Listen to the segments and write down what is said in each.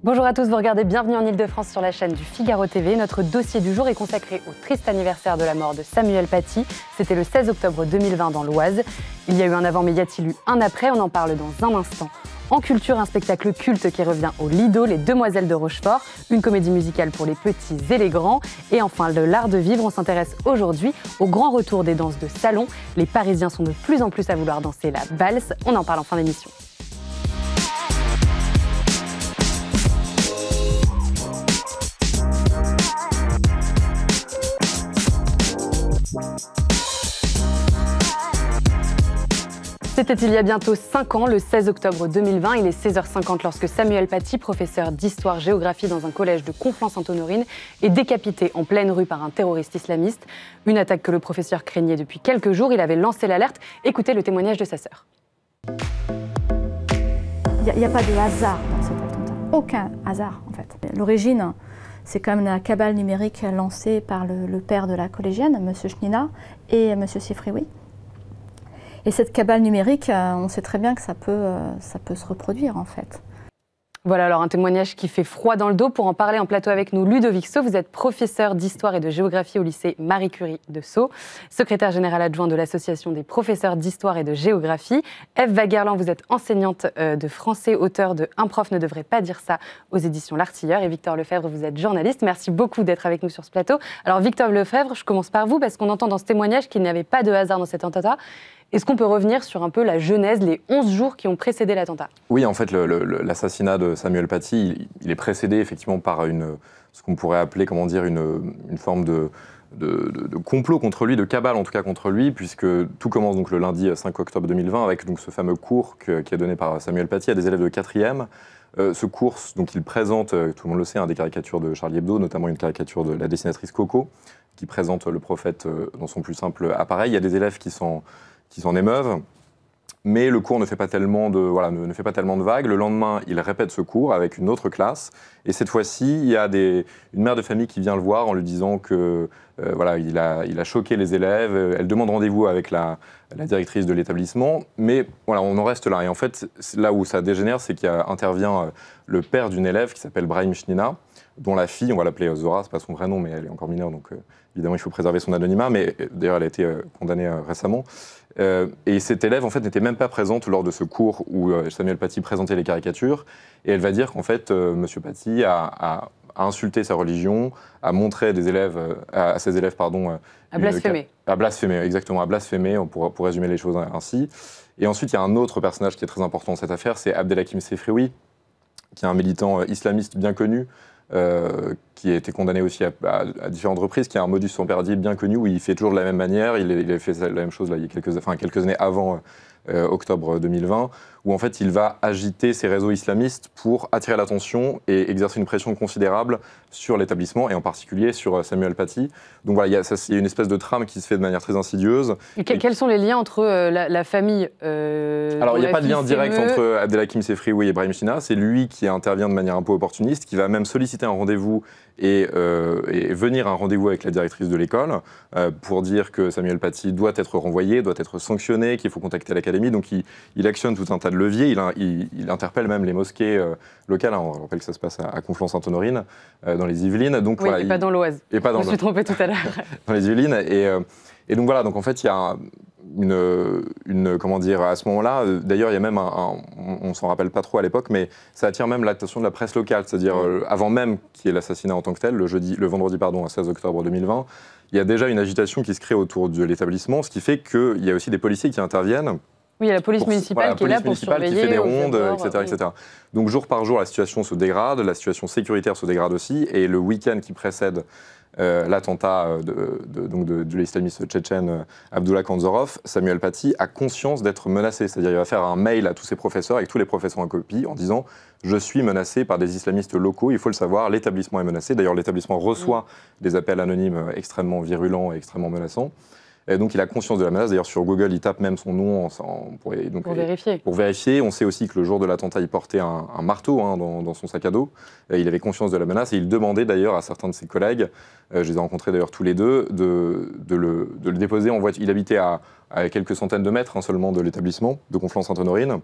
Bonjour à tous, vous regardez Bienvenue en Ile-de-France sur la chaîne du Figaro TV. Notre dossier du jour est consacré au triste anniversaire de la mort de Samuel Paty. C'était le 16 octobre 2020 dans l'Oise. Il y a eu un avant, mais y a-t-il eu un après? On en parle dans un instant. En culture, un spectacle culte qui revient au Lido, Les Demoiselles de Rochefort, une comédie musicale pour les petits et les grands. Et enfin, de l'art de vivre, on s'intéresse aujourd'hui au grand retour des danses de salon. Les Parisiens sont de plus en plus à vouloir danser la valse. On en parle en fin d'émission. C'était il y a bientôt 5 ans, le 16 octobre 2020. Il est 16h50 lorsque Samuel Paty, professeur d'histoire-géographie dans un collège de Conflans-Sainte-Honorine, est décapité en pleine rue par un terroriste islamiste. Une attaque que le professeur craignait depuis quelques jours. Il avait lancé l'alerte. Écoutez le témoignage de sa sœur. Il n'y a pas de hasard dans cet attentat. Aucun hasard, en fait. L'origine, c'est quand même la cabale numérique lancée par le père de la collégienne, M. Chnina, et M. Sifrioui. Et cette cabale numérique, on sait très bien que ça peut se reproduire, en fait. Voilà alors un témoignage qui fait froid dans le dos. Pour en parler en plateau avec nous, Ludovic Sceaux, vous êtes professeur d'histoire et de géographie au lycée Marie Curie de Sceaux, secrétaire général adjoint de l'association des professeurs d'histoire et de géographie. Ève Wagerland, vous êtes enseignante de français, auteur de Un prof ne devrait pas dire ça aux éditions L'Artilleur. Et Victor Lefebvre, vous êtes journaliste. Merci beaucoup d'être avec nous sur ce plateau. Alors Victor Lefebvre, je commence par vous parce qu'on entend dans ce témoignage qu'il n'y avait pas de hasard dans cet attentat. Est-ce qu'on peut revenir sur un peu la genèse, les 11 jours qui ont précédé l'attentat? Oui, en fait, l'assassinat de Samuel Paty, il est précédé effectivement par ce qu'on pourrait appeler, comment dire, une forme de complot contre lui, de cabale en tout cas contre lui, puisque tout commence donc le lundi 5 octobre 2020 avec donc ce fameux cours qui est donné par Samuel Paty à des élèves de 4e. Ce cours, donc il présente, tout le monde le sait, des caricatures de Charlie Hebdo, notamment une caricature de la dessinatrice Coco, qui présente le prophète dans son plus simple appareil. Il y a des élèves qui s'en émeuvent, mais le cours ne fait pas tellement de vagues. Le lendemain, il répète ce cours avec une autre classe, et cette fois-ci, il y a une mère de famille qui vient le voir en lui disant que il a choqué les élèves. Elle demande rendez-vous avec la directrice de l'établissement, mais voilà, on en reste là. Et en fait, là où ça dégénère, c'est qu'intervient le père d'une élève qui s'appelle Brahim Chnina, dont la fille, on va l'appeler Zora, c'est pas son vrai nom, mais elle est encore mineure, donc évidemment il faut préserver son anonymat, mais d'ailleurs elle a été condamnée récemment. Et cette élève en fait n'était même pas présente lors de ce cours où Samuel Paty présentait les caricatures, et elle va dire qu'en fait Monsieur Paty a insulté sa religion, a montré à ses élèves, à blasphémer. À blasphémer, exactement, à blasphémer, pour résumer les choses ainsi. Et ensuite il y a un autre personnage qui est très important dans cette affaire, c'est Abdelhakim Sefrioui, qui est un militant islamiste bien connu, qui a été condamné aussi à différentes reprises, qui a un modus operandi bien connu où il fait toujours de la même manière. Il a fait la même chose là, il y a quelques années avant octobre 2020, où en fait il va agiter ses réseaux islamistes pour attirer l'attention et exercer une pression considérable sur l'établissement et en particulier sur Samuel Paty. Donc voilà, il y a une espèce de trame qui se fait de manière très insidieuse. Quels sont les liens entre la famille Alors il n'y a pas de lien direct entre Abdelhakim Sefrioui et Brahim Chnina, c'est lui qui intervient de manière un peu opportuniste, qui va même solliciter un rendez-vous et venir à un rendez-vous avec la directrice de l'école pour dire que Samuel Paty doit être renvoyé, doit être sanctionné, qu'il faut contacter l'académie. Donc il actionne tout un tas de leviers, il interpelle même les mosquées locales. On rappelle que ça se passe à Conflans-Sainte-Honorine, dans les Yvelines. Donc, oui, et pas dans l'Oise. Je me suis trompé tout à l'heure. Dans les Yvelines. Et donc voilà, donc en fait il y a comment dire, à ce moment-là, d'ailleurs il y a même on s'en rappelle pas trop à l'époque, mais ça attire même l'attention de la presse locale, c'est-à-dire avant même qu'il y ait l'assassinat en tant que tel, le vendredi 16 octobre 2020, il y a déjà une agitation qui se crée autour de l'établissement, ce qui fait qu'il y a aussi des policiers qui interviennent. Oui, il y a la police municipale qui est là pour surveiller, qui fait des rondes, etc. Donc jour par jour, la situation se dégrade, la situation sécuritaire se dégrade aussi, et le week-end qui précède l'attentat de l'islamiste tchétchène Abdullah Kanzorov, Samuel Paty a conscience d'être menacé. C'est-à-dire qu'il va faire un mail à tous ses professeurs, avec tous les professeurs en copie, en disant « Je suis menacé par des islamistes locaux, il faut le savoir, l'établissement est menacé ». D'ailleurs, l'établissement reçoit des appels anonymes extrêmement virulents et extrêmement menaçants. Et donc il a conscience de la menace. D'ailleurs sur Google, il tape même son nom pour vérifier. Pour vérifier. On sait aussi que le jour de l'attentat, il portait un marteau dans son sac à dos. Et il avait conscience de la menace et il demandait d'ailleurs à certains de ses collègues, je les ai rencontrés d'ailleurs tous les deux, de le déposer en voiture. Il habitait à quelques centaines de mètres seulement de l'établissement de Conflans-Sainte-Honorine.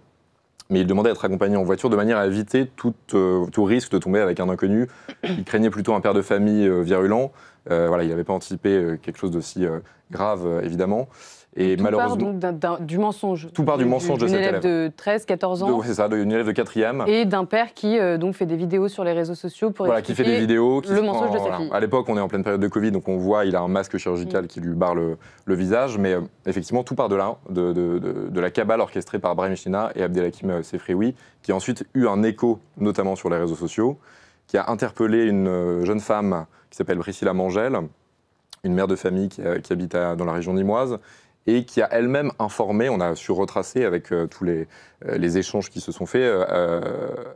mais il demandait à être accompagné en voiture de manière à éviter tout risque de tomber avec un inconnu. Il craignait plutôt un père de famille virulent. Voilà, il n'avait pas anticipé quelque chose d'aussi grave, évidemment. Et tout malheureusement, part donc du mensonge. Tout part du mensonge de cet élève. D'une élève de 13, 14 ans. C'est ça, d'une élève de 4e. Et d'un père qui donc fait des vidéos sur les réseaux sociaux pour qui fait des vidéos, le mensonge de sa fille. À l'époque, on est en pleine période de Covid, donc on voit, il a un masque chirurgical qui lui barre le visage, mais effectivement, tout part de là, de la cabale orchestrée par Brahim China et Abdelhakim Sefrioui, qui a ensuite eu un écho, notamment sur les réseaux sociaux, qui a interpellé une jeune femme qui s'appelle Priscilla Mangel, une mère de famille qui habite dans la région nîmoise, et qui a elle-même informé, on a su retracer avec tous les échanges qui se sont faits,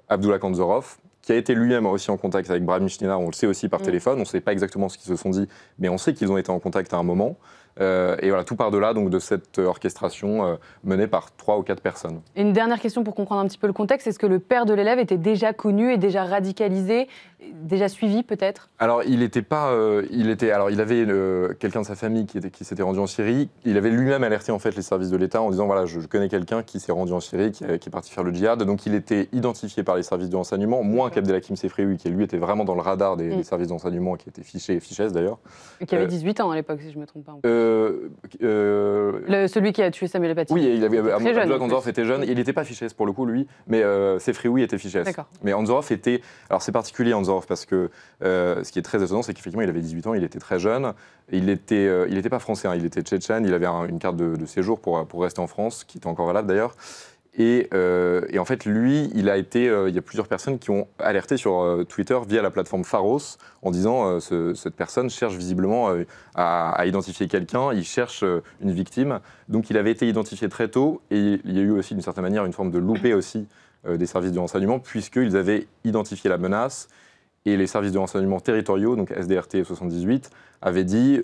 Abdullah Kanzorov, qui a été lui-même aussi en contact avec Brahim China, on le sait aussi par téléphone, on ne sait pas exactement ce qu'ils se sont dit, mais on sait qu'ils ont été en contact à un moment. Et voilà, tout part de là, donc de cette orchestration menée par 3 ou 4 personnes. Et une dernière question pour comprendre un petit peu le contexte, est-ce que le père de l'élève était déjà connu et déjà radicalisé, déjà suivi peut-être? Alors, il avait quelqu'un de sa famille qui s'était rendu en Syrie. Il avait lui-même alerté en fait les services de l'État en disant voilà, je connais quelqu'un qui s'est rendu en Syrie, qui est parti faire le djihad. Donc, il était identifié par les services de renseignement, moins qu'Abdelhakim Sefrioui, qui lui était vraiment dans le radar des services de renseignement, qui était fiché et fichesse d'ailleurs. Et qui avait 18 ans à l'époque, si je ne me trompe pas. Celui qui a tué Samuel Paty. Oui, Abdullah Kanzorov était jeune. Il n'était pas fichesse pour le coup, lui, mais Sefrioui était fichesse. Mais Anzorov était. Alors c'est particulier Anzorov parce que ce qui est très étonnant, c'est qu'effectivement il avait 18 ans, il était très jeune. Et il n'était pas français, il était tchétchène. Il avait une carte de séjour pour rester en France, qui était encore valable d'ailleurs. Et en fait, lui, il y a plusieurs personnes qui ont alerté sur Twitter via la plateforme Pharos en disant cette personne cherche visiblement à identifier quelqu'un, il cherche une victime. Donc il avait été identifié très tôt et il y a eu aussi d'une certaine manière une forme de loupé aussi des services de renseignement puisqu'ils avaient identifié la menace et les services de renseignement territoriaux, donc SDRT et 78, avaient dit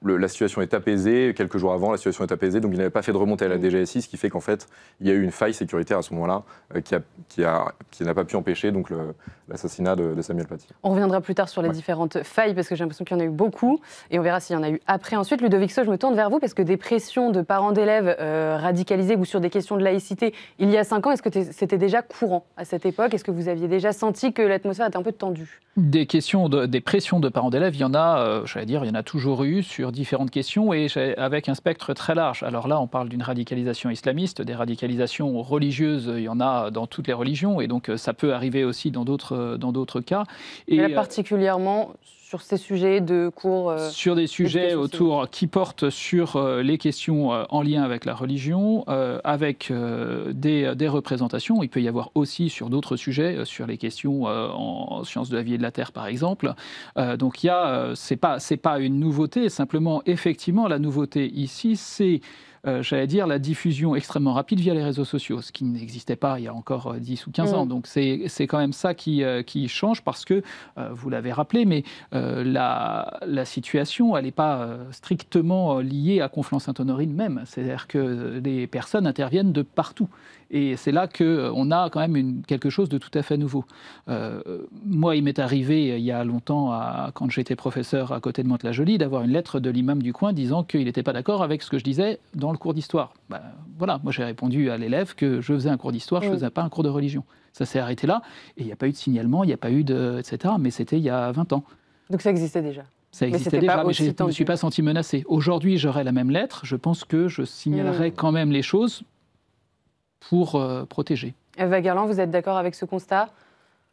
la situation est apaisée, quelques jours avant, la situation est apaisée, donc il n'avait pas fait de remontée à la DGSI, ce qui fait qu'en fait, il y a eu une faille sécuritaire à ce moment-là qui n'a pas pu empêcher donc l'assassinat de Samuel Paty. On reviendra plus tard sur les différentes failles, parce que j'ai l'impression qu'il y en a eu beaucoup, et on verra s'il y en a eu après. Ensuite, Ludovic So, je me tourne vers vous, parce que des pressions de parents d'élèves radicalisés ou sur des questions de laïcité, il y a 5 ans, est-ce que c'était déjà courant à cette époque? Est-ce que vous aviez déjà senti que l'atmosphère était un peu tendue? Des pressions de parents d'élèves, il y en a, il y en a toujours eu sur différentes questions et avec un spectre très large. Alors là, on parle d'une radicalisation islamiste, des radicalisations religieuses, il y en a dans toutes les religions et donc ça peut arriver aussi dans d'autres cas. Et là, particulièrement sur ces sujets de cours sur des sujets autour qui portent sur les questions en lien avec la religion, avec des représentations. Il peut y avoir aussi sur d'autres sujets, sur les questions en sciences de la vie et de la terre, par exemple. Donc c'est pas une nouveauté, simplement, effectivement, la nouveauté ici, c'est la diffusion extrêmement rapide via les réseaux sociaux, ce qui n'existait pas il y a encore 10 ou 15 ans. Donc c'est quand même ça qui change parce que, vous l'avez rappelé, mais la situation, elle n'est pas strictement liée à Conflans-Sainte-Honorine même. C'est-à-dire que les personnes interviennent de partout. Et c'est là qu'on a quand même quelque chose de tout à fait nouveau. Moi, il m'est arrivé il y a longtemps, quand j'étais professeur à côté de Mantes-la-Jolie, d'avoir une lettre de l'imam du coin disant qu'il n'était pas d'accord avec ce que je disais dans le cours d'histoire. Voilà, moi j'ai répondu à l'élève que je faisais un cours d'histoire, je ne faisais pas un cours de religion. Ça s'est arrêté là, et il n'y a pas eu de signalement, il n'y a pas eu etc. Mais c'était il y a 20 ans. Donc ça existait déjà? Ça existait déjà, mais je ne me suis pas senti menacé. Aujourd'hui, j'aurais la même lettre, je pense que je signalerais quand même les choses pour protéger. Eva Garland, vous êtes d'accord avec ce constat?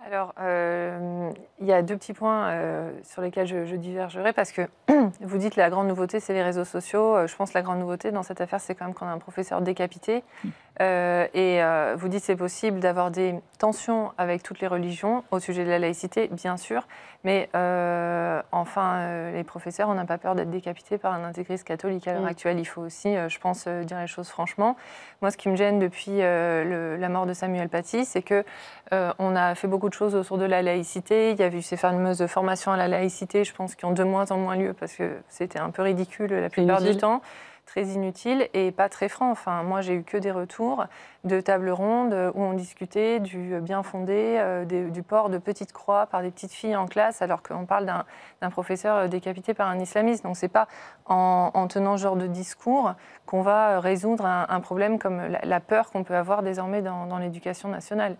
Alors, il y a 2 petits points sur lesquels je divergerai, parce que vous dites la grande nouveauté, c'est les réseaux sociaux. Je pense que la grande nouveauté dans cette affaire, c'est quand même qu'on a un professeur décapité. Vous dites c'est possible d'avoir des tensions avec toutes les religions au sujet de la laïcité, bien sûr. Mais les professeurs, on n'a pas peur d'être décapités par un intégriste catholique à l'heure actuelle. Il faut aussi, je pense, dire les choses franchement. Moi, ce qui me gêne depuis la mort de Samuel Paty, c'est qu'on a fait beaucoup de choses autour de la laïcité. Il y a eu ces fameuses formations à la laïcité, je pense, qui ont de moins en moins lieu parce que c'était un peu ridicule la plupart du temps. très inutile et pas très franc. Enfin, moi, j'ai eu que des retours de tables rondes où on discutait du bien fondé, du port de petites croix par des petites filles en classe, alors qu'on parle d'un professeur décapité par un islamiste. Donc, c'est pas en tenant ce genre de discours qu'on va résoudre un problème comme la peur qu'on peut avoir désormais dans l'éducation nationale.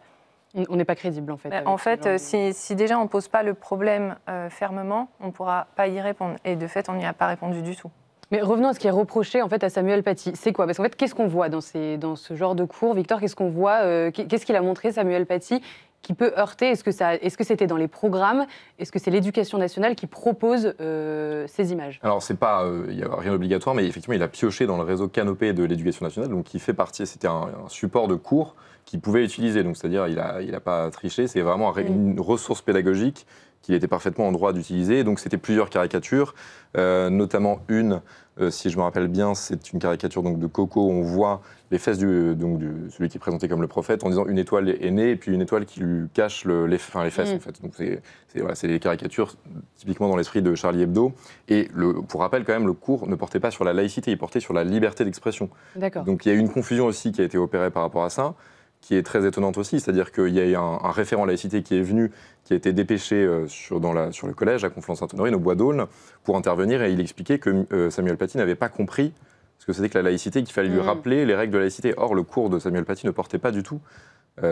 On n'est pas crédible, en fait. En fait, si déjà on ne pose pas le problème fermement, on ne pourra pas y répondre. Et de fait, on n'y a pas répondu du tout. Mais revenons à ce qui est reproché en fait, à Samuel Paty. C'est quoi? Parce qu'en fait, qu'est-ce qu'on voit dans ce genre de cours? Victor, qu'est-ce qu'on voit? Qu'est-ce qu'il a montré, Samuel Paty, qui peut heurter? Est-ce que c'était dans les programmes? Est-ce que c'est l'éducation nationale qui propose ces images? Alors, il n'y a rien d'obligatoire, mais effectivement, il a pioché dans le réseau Canopé de l'éducation nationale, donc qui fait partie, c'était un support de cours qu'il pouvait utiliser. Donc, c'est-à-dire, il a pas triché, c'est vraiment une ressource pédagogique qu'il était parfaitement en droit d'utiliser. Donc, c'était plusieurs caricatures, notamment une, si je me rappelle bien, c'est une caricature donc, de Coco où on voit les fesses celui qui est présenté comme le prophète, en disant une étoile est née, et puis une étoile qui lui cache les fesses, en fait. Donc, c'est des caricatures typiquement dans l'esprit de Charlie Hebdo. Et pour rappel, quand même, le cours ne portait pas sur la laïcité, il portait sur la liberté d'expression. D'accord. Donc, il y a eu une confusion aussi qui a été opérée par rapport à ça, qui est très étonnante aussi, c'est-à-dire qu'il y a eu un référent laïcité qui est venu, qui a été dépêché sur le collège à Conflans-Sainte-Honorine, au Bois d'Aulne, pour intervenir, et il expliquait que Samuel Paty n'avait pas compris ce que c'était que la laïcité, qu'il fallait lui rappeler les règles de laïcité. Or, le cours de Samuel Paty ne portait pas du tout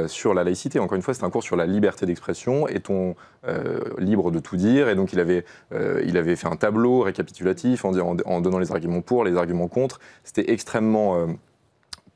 sur la laïcité. Encore une fois, c'est un cours sur la liberté d'expression, est-on libre de tout dire? Et donc, il avait fait un tableau récapitulatif en donnant les arguments pour, les arguments contre. C'était extrêmement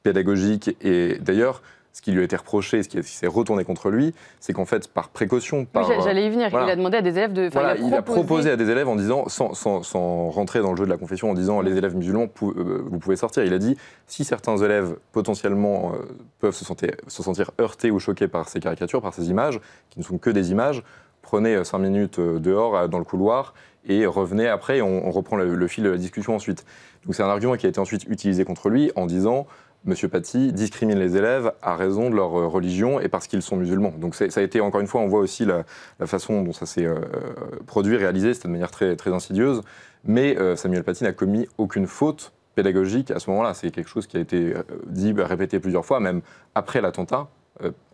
pédagogique, et d'ailleurs, ce qui lui a été reproché, ce qui s'est retourné contre lui, c'est qu'en fait, par précaution... Oui, j'allais y venir. Voilà. Il a demandé à des élèves de... Voilà, il a proposé à des élèves en disant, sans rentrer dans le jeu de la confession, en disant les élèves musulmans, vous pouvez sortir. Il a dit, si certains élèves potentiellement peuvent se sentir heurtés ou choqués par ces caricatures, par ces images, qui ne sont que des images, prenez 5 minutes dehors, dans le couloir, et revenez après, et on reprend le fil de la discussion ensuite. Donc c'est un argument qui a été ensuite utilisé contre lui en disant... Monsieur Paty discrimine les élèves à raison de leur religion et parce qu'ils sont musulmans. Donc ça a été, encore une fois, on voit aussi la façon dont ça s'est produit, réalisé, c'était de manière très, très insidieuse. Mais Samuel Paty n'a commis aucune faute pédagogique à ce moment-là. C'est quelque chose qui a été dit, répété plusieurs fois, même après l'attentat,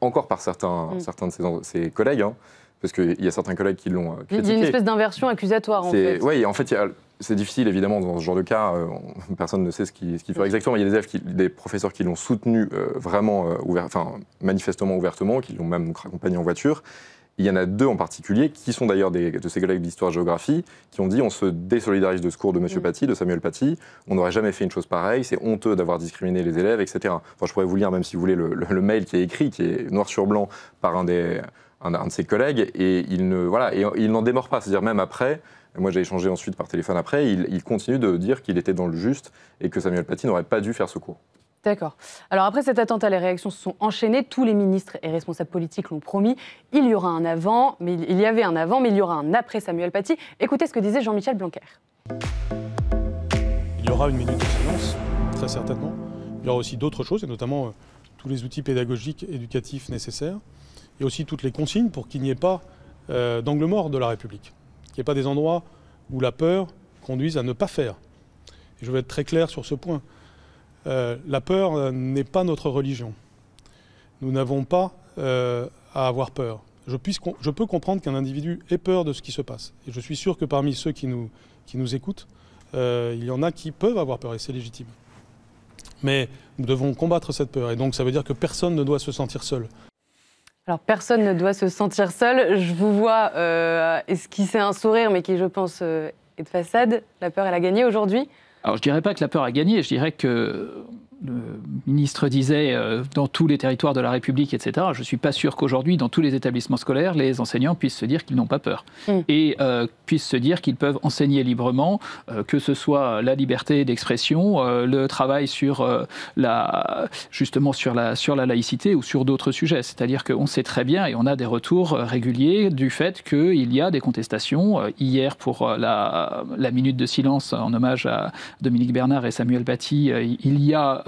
encore par certains de ses collègues, hein, parce qu'il y a certains collègues qui l'ont critiqué. Il y a une espèce d'inversion accusatoire, en fait. Oui, en fait, c'est difficile, évidemment, dans ce genre de cas. Personne ne sait ce qu'il fait exactement. Il y a des professeurs qui l'ont soutenu manifestement ouvertement, qui l'ont même raccompagné en voiture. Il y en a 2 en particulier, qui sont d'ailleurs de ses collègues d'histoire-géographie, qui ont dit on se désolidarise de ce cours de M. Paty, de Samuel Paty. On n'aurait jamais fait une chose pareille. C'est honteux d'avoir discriminé les élèves, etc. Enfin, je pourrais vous lire, même si vous voulez, le mail qui est écrit, qui est noir sur blanc par un de ses collègues, et il n'en démord pas. C'est-à-dire même après, moi j'ai échangé ensuite par téléphone après, il continue de dire qu'il était dans le juste et que Samuel Paty n'aurait pas dû faire ce cours. D'accord. Alors après cet attentat, les réactions se sont enchaînées. Tous les ministres et responsables politiques l'ont promis. Il y aura un avant, mais il y avait un avant, mais il y aura un après Samuel Paty. Écoutez ce que disait Jean-Michel Blanquer. Il y aura une minute de silence, très certainement. Il y aura aussi d'autres choses, et notamment tous les outils pédagogiques, éducatifs nécessaires, et aussi toutes les consignes pour qu'il n'y ait pas d'angle mort de la République, qu'il n'y ait pas des endroits où la peur conduise à ne pas faire. Et je veux être très clair sur ce point. La peur n'est pas notre religion. Nous n'avons pas à avoir peur. Je peux comprendre qu'un individu ait peur de ce qui se passe. Et je suis sûr que parmi ceux qui nous écoutent, il y en a qui peuvent avoir peur, et c'est légitime. Mais nous devons combattre cette peur. Et donc ça veut dire que personne ne doit se sentir seul. Alors, personne ne doit se sentir seul. Je vous vois esquisser un sourire, mais qui, je pense, est de façade. La peur, elle a gagné aujourd'hui? Alors, je ne dirais pas que la peur a gagné. Je dirais que le ministre disait dans tous les territoires de la République, etc. Je ne suis pas sûr qu'aujourd'hui, dans tous les établissements scolaires, les enseignants puissent se dire qu'ils n'ont pas peur et puissent se dire qu'ils peuvent enseigner librement, que ce soit la liberté d'expression, le travail sur justement sur la laïcité ou sur d'autres sujets. C'est-à-dire qu'on sait très bien et on a des retours réguliers du fait qu'il y a des contestations. Hier, pour la minute de silence en hommage à Dominique Bernard et Samuel Paty, il y a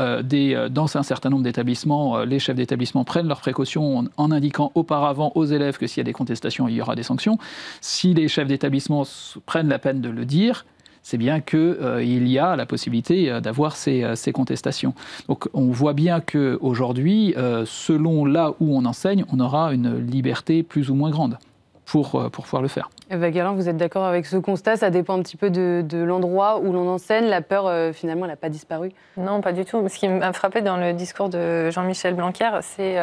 dans un certain nombre d'établissements, les chefs d'établissement prennent leurs précautions en indiquant auparavant aux élèves que s'il y a des contestations, il y aura des sanctions. Si les chefs d'établissement prennent la peine de le dire, c'est bien qu'il y a la possibilité d'avoir ces contestations. Donc on voit bien qu'aujourd'hui, selon là où on enseigne, on aura une liberté plus ou moins grande pour pouvoir le faire. Eva Guerlain, vous êtes d'accord avec ce constat? Ça dépend un petit peu de l'endroit où l'on enseigne. La peur, finalement, elle n'a pas disparu? Non, pas du tout. Ce qui m'a frappé dans le discours de Jean-Michel Blanquer, c'est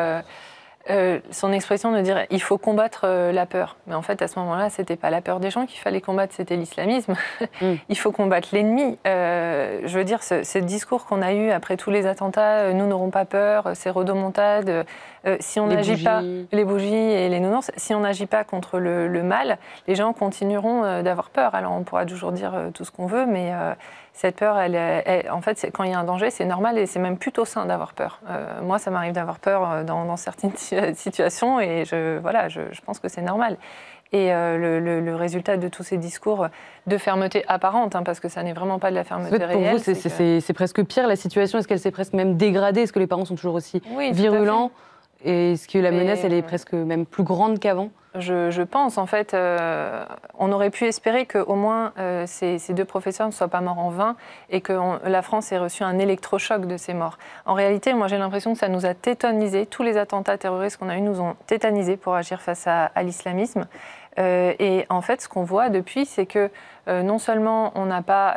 son expression de dire « il faut combattre la peur ». Mais en fait, à ce moment-là, ce n'était pas la peur des gens qu'il fallait combattre, c'était l'islamisme. Il faut combattre l'ennemi. Je veux dire, ce discours qu'on a eu après tous les attentats, nous n'aurons pas peur, ces rodomontades, si on n'agit pas, les bougies et les nounours, si on n'agit pas contre le mal, les gens continueront d'avoir peur. Alors on pourra toujours dire tout ce qu'on veut, mais cette peur, en fait, quand il y a un danger, c'est normal et c'est même plutôt sain d'avoir peur. Moi, ça m'arrive d'avoir peur dans certaines situations et je pense que c'est normal. Et le résultat de tous ces discours de fermeté apparente, parce que ça n'est vraiment pas de la fermeté réelle. Pour vous, c'est presque pire la situation. Est-ce qu'elle s'est presque même dégradée? Est-ce que les parents sont toujours aussi virulents? Et est-ce que la menace, elle est presque même plus grande qu'avant? Je pense, en fait, on aurait pu espérer qu'au moins ces deux professeurs ne soient pas morts en vain et que la France ait reçu un électrochoc de ces morts. En réalité, moi j'ai l'impression que ça nous a tétanisés. Tous les attentats terroristes qu'on a eus nous ont tétanisés pour agir face à l'islamisme. Et en fait, ce qu'on voit depuis, c'est que non seulement on n'a pas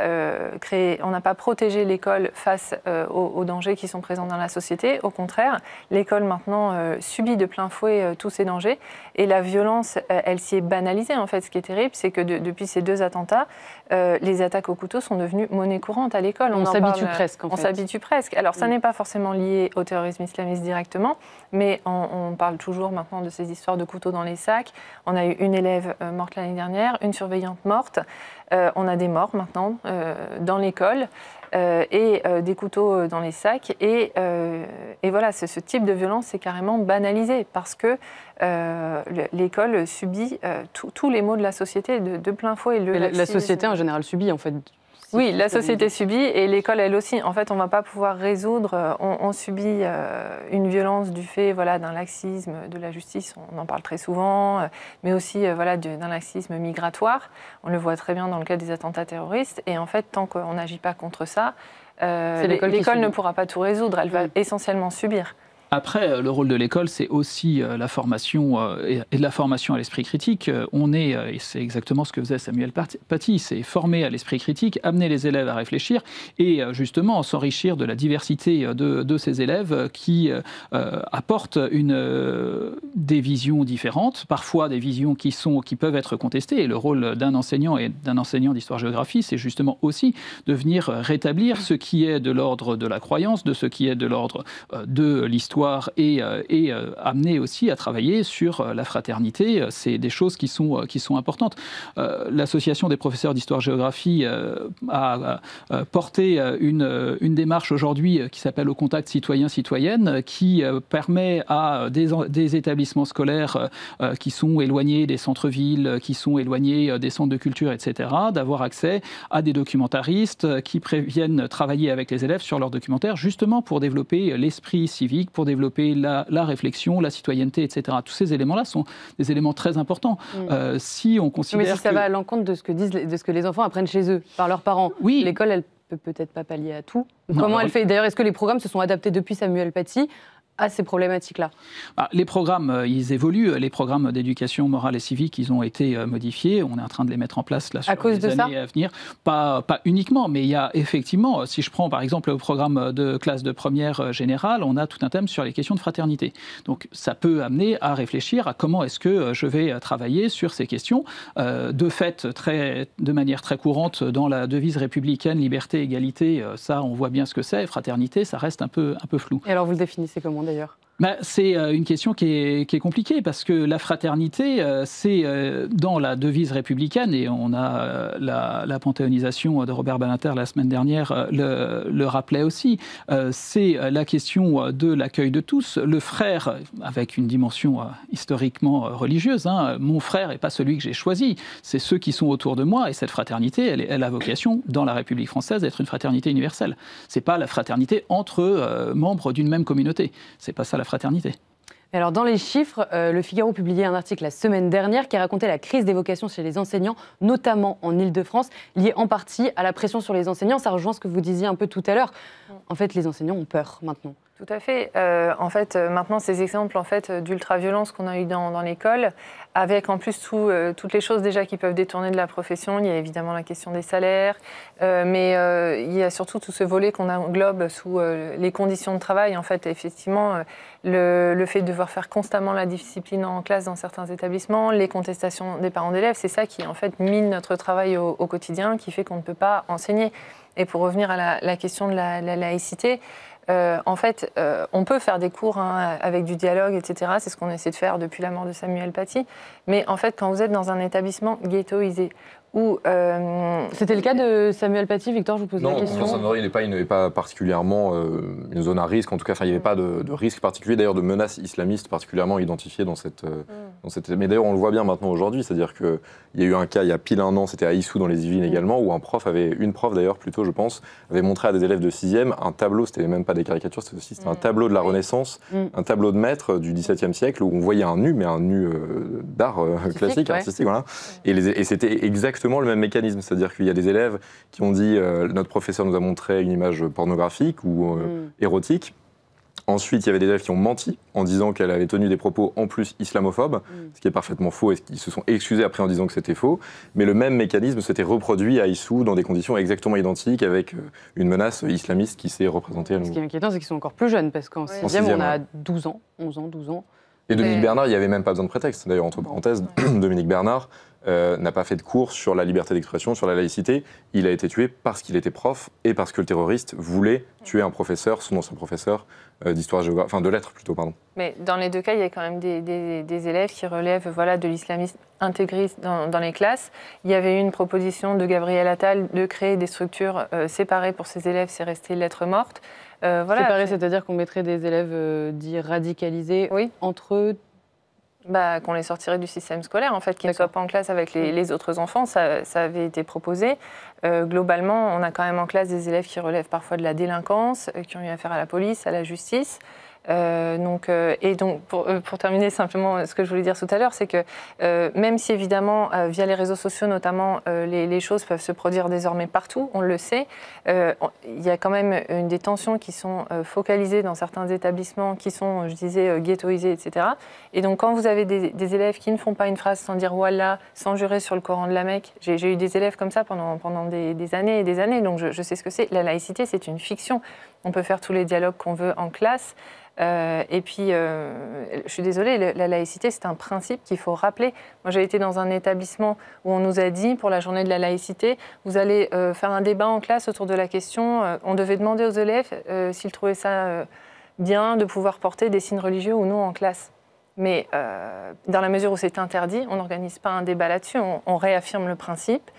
protégé l'école face aux dangers qui sont présents dans la société, au contraire, l'école maintenant subit de plein fouet tous ces dangers et la violence, elle s'y est banalisée. En fait, ce qui est terrible, c'est que depuis ces deux attentats, les attaques au couteau sont devenues monnaie courante à l'école. On s'habitue presque, en fait. On s'habitue presque. Alors, ça n'est pas forcément lié au terrorisme islamiste directement, mais on parle toujours maintenant de ces histoires de couteaux dans les sacs. On a eu une élève morte l'année dernière, une surveillante morte. On a des morts maintenant dans l'école et des couteaux dans les sacs. Et voilà, ce type de violence est carrément banalisé parce que l'école subit tous les maux de la société de plein fouet. La société en général subit en fait. Oui, la société subit et l'école elle aussi. En fait, on ne va pas pouvoir résoudre. On subit une violence du fait d'un laxisme de la justice, on en parle très souvent, mais aussi d'un laxisme migratoire. On le voit très bien dans le cas des attentats terroristes. Et en fait, tant qu'on n'agit pas contre ça, l'école ne pourra pas tout résoudre. Elle va essentiellement subir. Après, le rôle de l'école, c'est aussi la formation et de la formation à l'esprit critique. On est, et c'est exactement ce que faisait Samuel Paty, c'est former à l'esprit critique, amener les élèves à réfléchir et justement s'enrichir de la diversité de ces élèves qui apportent des visions différentes, parfois des visions qui peuvent être contestées. Et le rôle d'un enseignant et d'un enseignant d'histoire-géographie, c'est justement aussi de venir rétablir ce qui est de l'ordre de la croyance, de ce qui est de l'ordre de l'histoire, et amener aussi à travailler sur la fraternité. C'est des choses qui sont importantes. L'association des professeurs d'histoire-géographie a porté une démarche aujourd'hui qui s'appelle Au contact citoyen-citoyenne, qui permet à des établissements scolaires qui sont éloignés des centres-villes, qui sont éloignés des centres de culture, etc., d'avoir accès à des documentaristes qui viennent travailler avec les élèves sur leurs documentaires, justement pour développer l'esprit civique, pour développer la réflexion, la citoyenneté, etc. Tous ces éléments-là sont des éléments très importants. Si on considère mais si ça va à l'encontre de ce que les enfants apprennent chez eux, par leurs parents, oui. L'école, elle peut peut-être pas pallier à tout. Non, comment elle fait? D'ailleurs, est-ce que les programmes se sont adaptés depuis Samuel Paty à ces problématiques-là? Les programmes, ils évoluent. Les programmes d'éducation morale et civique, ils ont été modifiés. On est en train de les mettre en place là, sur les années à venir. Pas uniquement, mais il y a effectivement, si je prends par exemple le programme de classe de première générale, on a tout un thème sur les questions de fraternité. Donc ça peut amener à réfléchir à comment est-ce que je vais travailler sur ces questions. De fait, de manière très courante, dans la devise républicaine, liberté, égalité, ça on voit bien ce que c'est. Fraternité, ça reste un peu flou. Et alors vous le définissez comment d'ailleurs? C'est une question qui est compliquée parce que la fraternité, c'est dans la devise républicaine, et on a la panthéonisation de Robert Badinter la semaine dernière le rappelait aussi, c'est la question de l'accueil de tous. Le frère, avec une dimension historiquement religieuse, mon frère n'est pas celui que j'ai choisi, c'est ceux qui sont autour de moi, et cette fraternité, elle a vocation, dans la République française, d'être une fraternité universelle. Ce n'est pas la fraternité entre membres d'une même communauté. C'est pas ça la fraternité. Alors dans les chiffres, Le Figaro publiait un article la semaine dernière qui racontait la crise des vocations chez les enseignants, notamment en Île-de-France, liée en partie à la pression sur les enseignants. Ça rejoint ce que vous disiez un peu tout à l'heure. En fait, les enseignants ont peur maintenant. Tout à fait. En fait, maintenant, ces exemples d'ultra-violence qu'on a eu dans l'école, avec en plus toutes les choses déjà qui peuvent détourner de la profession. Il y a évidemment la question des salaires, mais il y a surtout tout ce volet qu'on englobe sous les conditions de travail. En fait, effectivement, le fait de devoir faire constamment la discipline en classe dans certains établissements, les contestations des parents d'élèves, c'est ça qui en fait mine notre travail au quotidien, qui fait qu'on ne peut pas enseigner. Et pour revenir à la question de la laïcité, en fait, on peut faire des cours avec du dialogue, etc. C'est ce qu'on essaie de faire depuis la mort de Samuel Paty. Mais en fait, quand vous êtes dans un établissement ghettoisé, où... C'était le cas de Samuel Paty, Victor, je vous pose la question. Non, il n'est pas particulièrement une zone à risque. En tout cas, il n'y avait pas de risque particulier, d'ailleurs de menaces islamistes particulièrement identifiées dans cette... Mais d'ailleurs, on le voit bien maintenant aujourd'hui. C'est-à-dire qu'il y a eu un cas, il y a pile un an, c'était à Issou dans les Yvelines également, où une prof d'ailleurs, plutôt je pense, avait montré à des élèves de 6e un tableau, c'était même pas des caricatures, c'était un tableau de la Renaissance, un tableau de maître du XVIIe siècle, où on voyait un nu, mais un nu d'art classique, artistique, voilà. Et c'était exactement le même mécanisme, c'est-à-dire qu'il y a des élèves qui ont dit notre professeur nous a montré une image pornographique ou érotique. Ensuite, il y avait des élèves qui ont menti en disant qu'elle avait tenu des propos en plus islamophobes, ce qui est parfaitement faux, et ils se sont excusés après en disant que c'était faux. Mais le même mécanisme s'était reproduit à Issou dans des conditions exactement identiques, avec une menace islamiste qui s'est représentée à nouveau. Ce qui est inquiétant, c'est qu'ils sont encore plus jeunes, parce qu'en 6e, on a 12 ans, 11 ans, 12 ans. Et Dominique Bernard, il n'y avait même pas besoin de prétexte. D'ailleurs, entre parenthèses, Dominique Bernard n'a pas fait de cours sur la liberté d'expression, sur la laïcité. Il a été tué parce qu'il était prof et parce que le terroriste voulait tuer un professeur, son ancien professeur d'histoire-géographie, enfin de lettres plutôt, pardon. Mais dans les deux cas, il y a quand même des élèves qui relèvent de l'islamisme intégriste dans les classes. Il y avait eu une proposition de Gabriel Attal de créer des structures séparées pour ces élèves, c'est resté lettre morte. Séparés, c'est-à-dire qu'on mettrait des élèves dits radicalisés entre eux. Qu'on les sortirait du système scolaire, en fait, qu'ils ne soient pas en classe avec les autres enfants, ça avait été proposé. Globalement, on a quand même en classe des élèves qui relèvent parfois de la délinquance, qui ont eu affaire à la police, à la justice. Pour terminer simplement, ce que je voulais dire tout à l'heure, c'est que même si évidemment, via les réseaux sociaux notamment, les choses peuvent se produire désormais partout, on le sait, il y a quand même des tensions qui sont focalisées dans certains établissements qui sont, je disais, ghettoisés, etc. Et donc quand vous avez des élèves qui ne font pas une phrase sans dire « Wallah », sans jurer sur le Coran de la Mecque, j'ai eu des élèves comme ça pendant des années et des années, donc je sais ce que c'est. La laïcité, c'est une fiction. On peut faire tous les dialogues qu'on veut en classe. Et puis, je suis désolée, la laïcité, c'est un principe qu'il faut rappeler. Moi, j'ai été dans un établissement où on nous a dit, pour la journée de la laïcité, vous allez faire un débat en classe autour de la question. On devait demander aux élèves s'ils trouvaient ça bien de pouvoir porter des signes religieux ou non en classe. Mais dans la mesure où c'est interdit, on n'organise pas un débat là-dessus, on réaffirme le principe.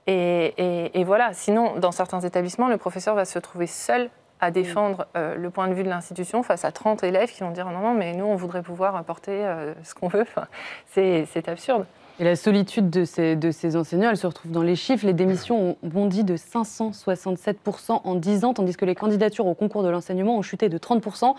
Et voilà, sinon, dans certains établissements, le professeur va se trouver seul à défendre le point de vue de l'institution face à 30 élèves qui vont dire non, mais nous, on voudrait pouvoir apporter ce qu'on veut. Enfin, c'est absurde. Et la solitude de ces enseignants, elle se retrouve dans les chiffres. Les démissions ont bondi de 567% en 10 ans, tandis que les candidatures au concours de l'enseignement ont chuté de 30%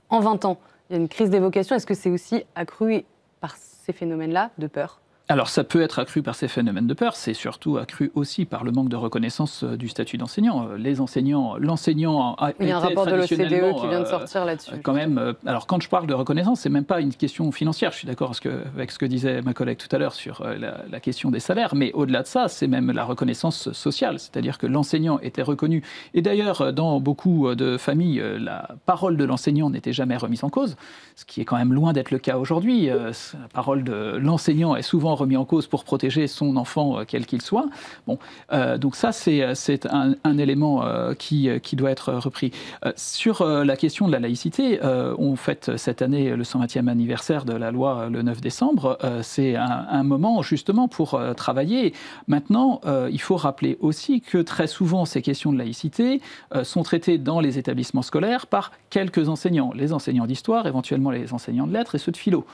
en 20 ans. Il y a une crise des vocations. Est-ce que c'est aussi accru par ces phénomènes-là de peur ? Alors ça peut être accru par ces phénomènes de peur, c'est surtout accru aussi par le manque de reconnaissance du statut d'enseignant. L'enseignant a été il y a un rapport de l'OCDE qui vient de sortir là-dessus. Quand même, alors quand je parle de reconnaissance, c'est même pas une question financière. Je suis d'accord avec ce que disait ma collègue tout à l'heure sur la question des salaires, mais au-delà de ça, c'est même la reconnaissance sociale, c'est-à-dire que l'enseignant était reconnu. Et d'ailleurs, dans beaucoup de familles, la parole de l'enseignant n'était jamais remise en cause, ce qui est quand même loin d'être le cas aujourd'hui. La parole de l'enseignant est souvent remis en cause pour protéger son enfant, quel qu'il soit. Bon, donc ça, c'est un élément qui doit être repris. Sur la question de la laïcité, on fête cette année le 120e anniversaire de la loi le 9 décembre. C'est un moment justement pour travailler. Maintenant, il faut rappeler aussi que très souvent, ces questions de laïcité sont traitées dans les établissements scolaires par quelques enseignants. Les enseignants d'histoire, éventuellement les enseignants de lettres et ceux de philo.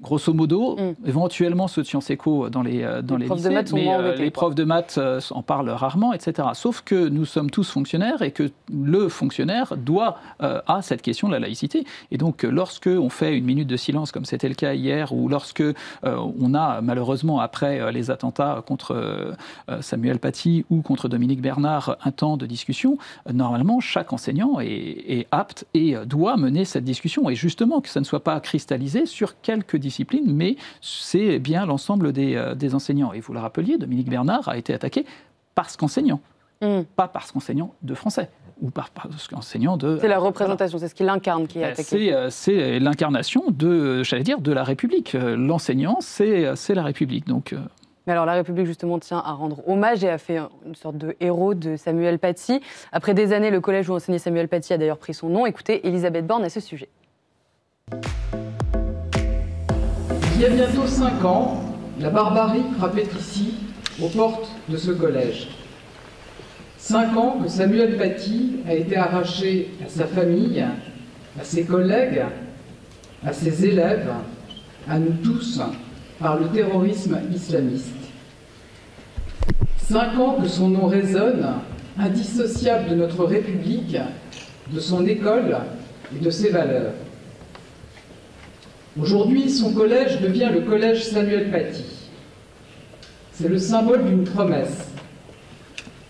grosso modo, éventuellement ceux de Sciences Éco dans les lycées, mais les profs de maths en parlent rarement, etc. Sauf que nous sommes tous fonctionnaires et que le fonctionnaire doit à cette question de la laïcité. Et donc, lorsque on fait une minute de silence, comme c'était le cas hier, ou lorsque on a malheureusement, après les attentats contre Samuel Paty ou contre Dominique Bernard, un temps de discussion, normalement, chaque enseignant est apte et doit mener cette discussion. Et justement, que ça ne soit pas cristallisé sur quelques disciplines, mais c'est bien l'ensemble des enseignants. Et vous le rappeliez, Dominique Bernard a été attaqué parce qu'enseignant, pas parce qu'enseignant de français. Ou parce qu'enseignant de... C'est la représentation, c'est ce qu'il incarne qui est attaqué. C'est l'incarnation de la République. L'enseignant, c'est la République. Donc... Mais alors la République justement tient à rendre hommage et a fait une sorte de héros de Samuel Paty. Après des années, le collège où enseignait Samuel Paty a d'ailleurs pris son nom. Écoutez Elisabeth Borne à ce sujet. Il y a bientôt 5 ans, la barbarie frappait ici, aux portes de ce collège. 5 ans que Samuel Paty a été arraché à sa famille, à ses collègues, à ses élèves, à nous tous, par le terrorisme islamiste. 5 ans que son nom résonne, indissociable de notre République, de son école et de ses valeurs. Aujourd'hui, son collège devient le collège Samuel Paty. C'est le symbole d'une promesse.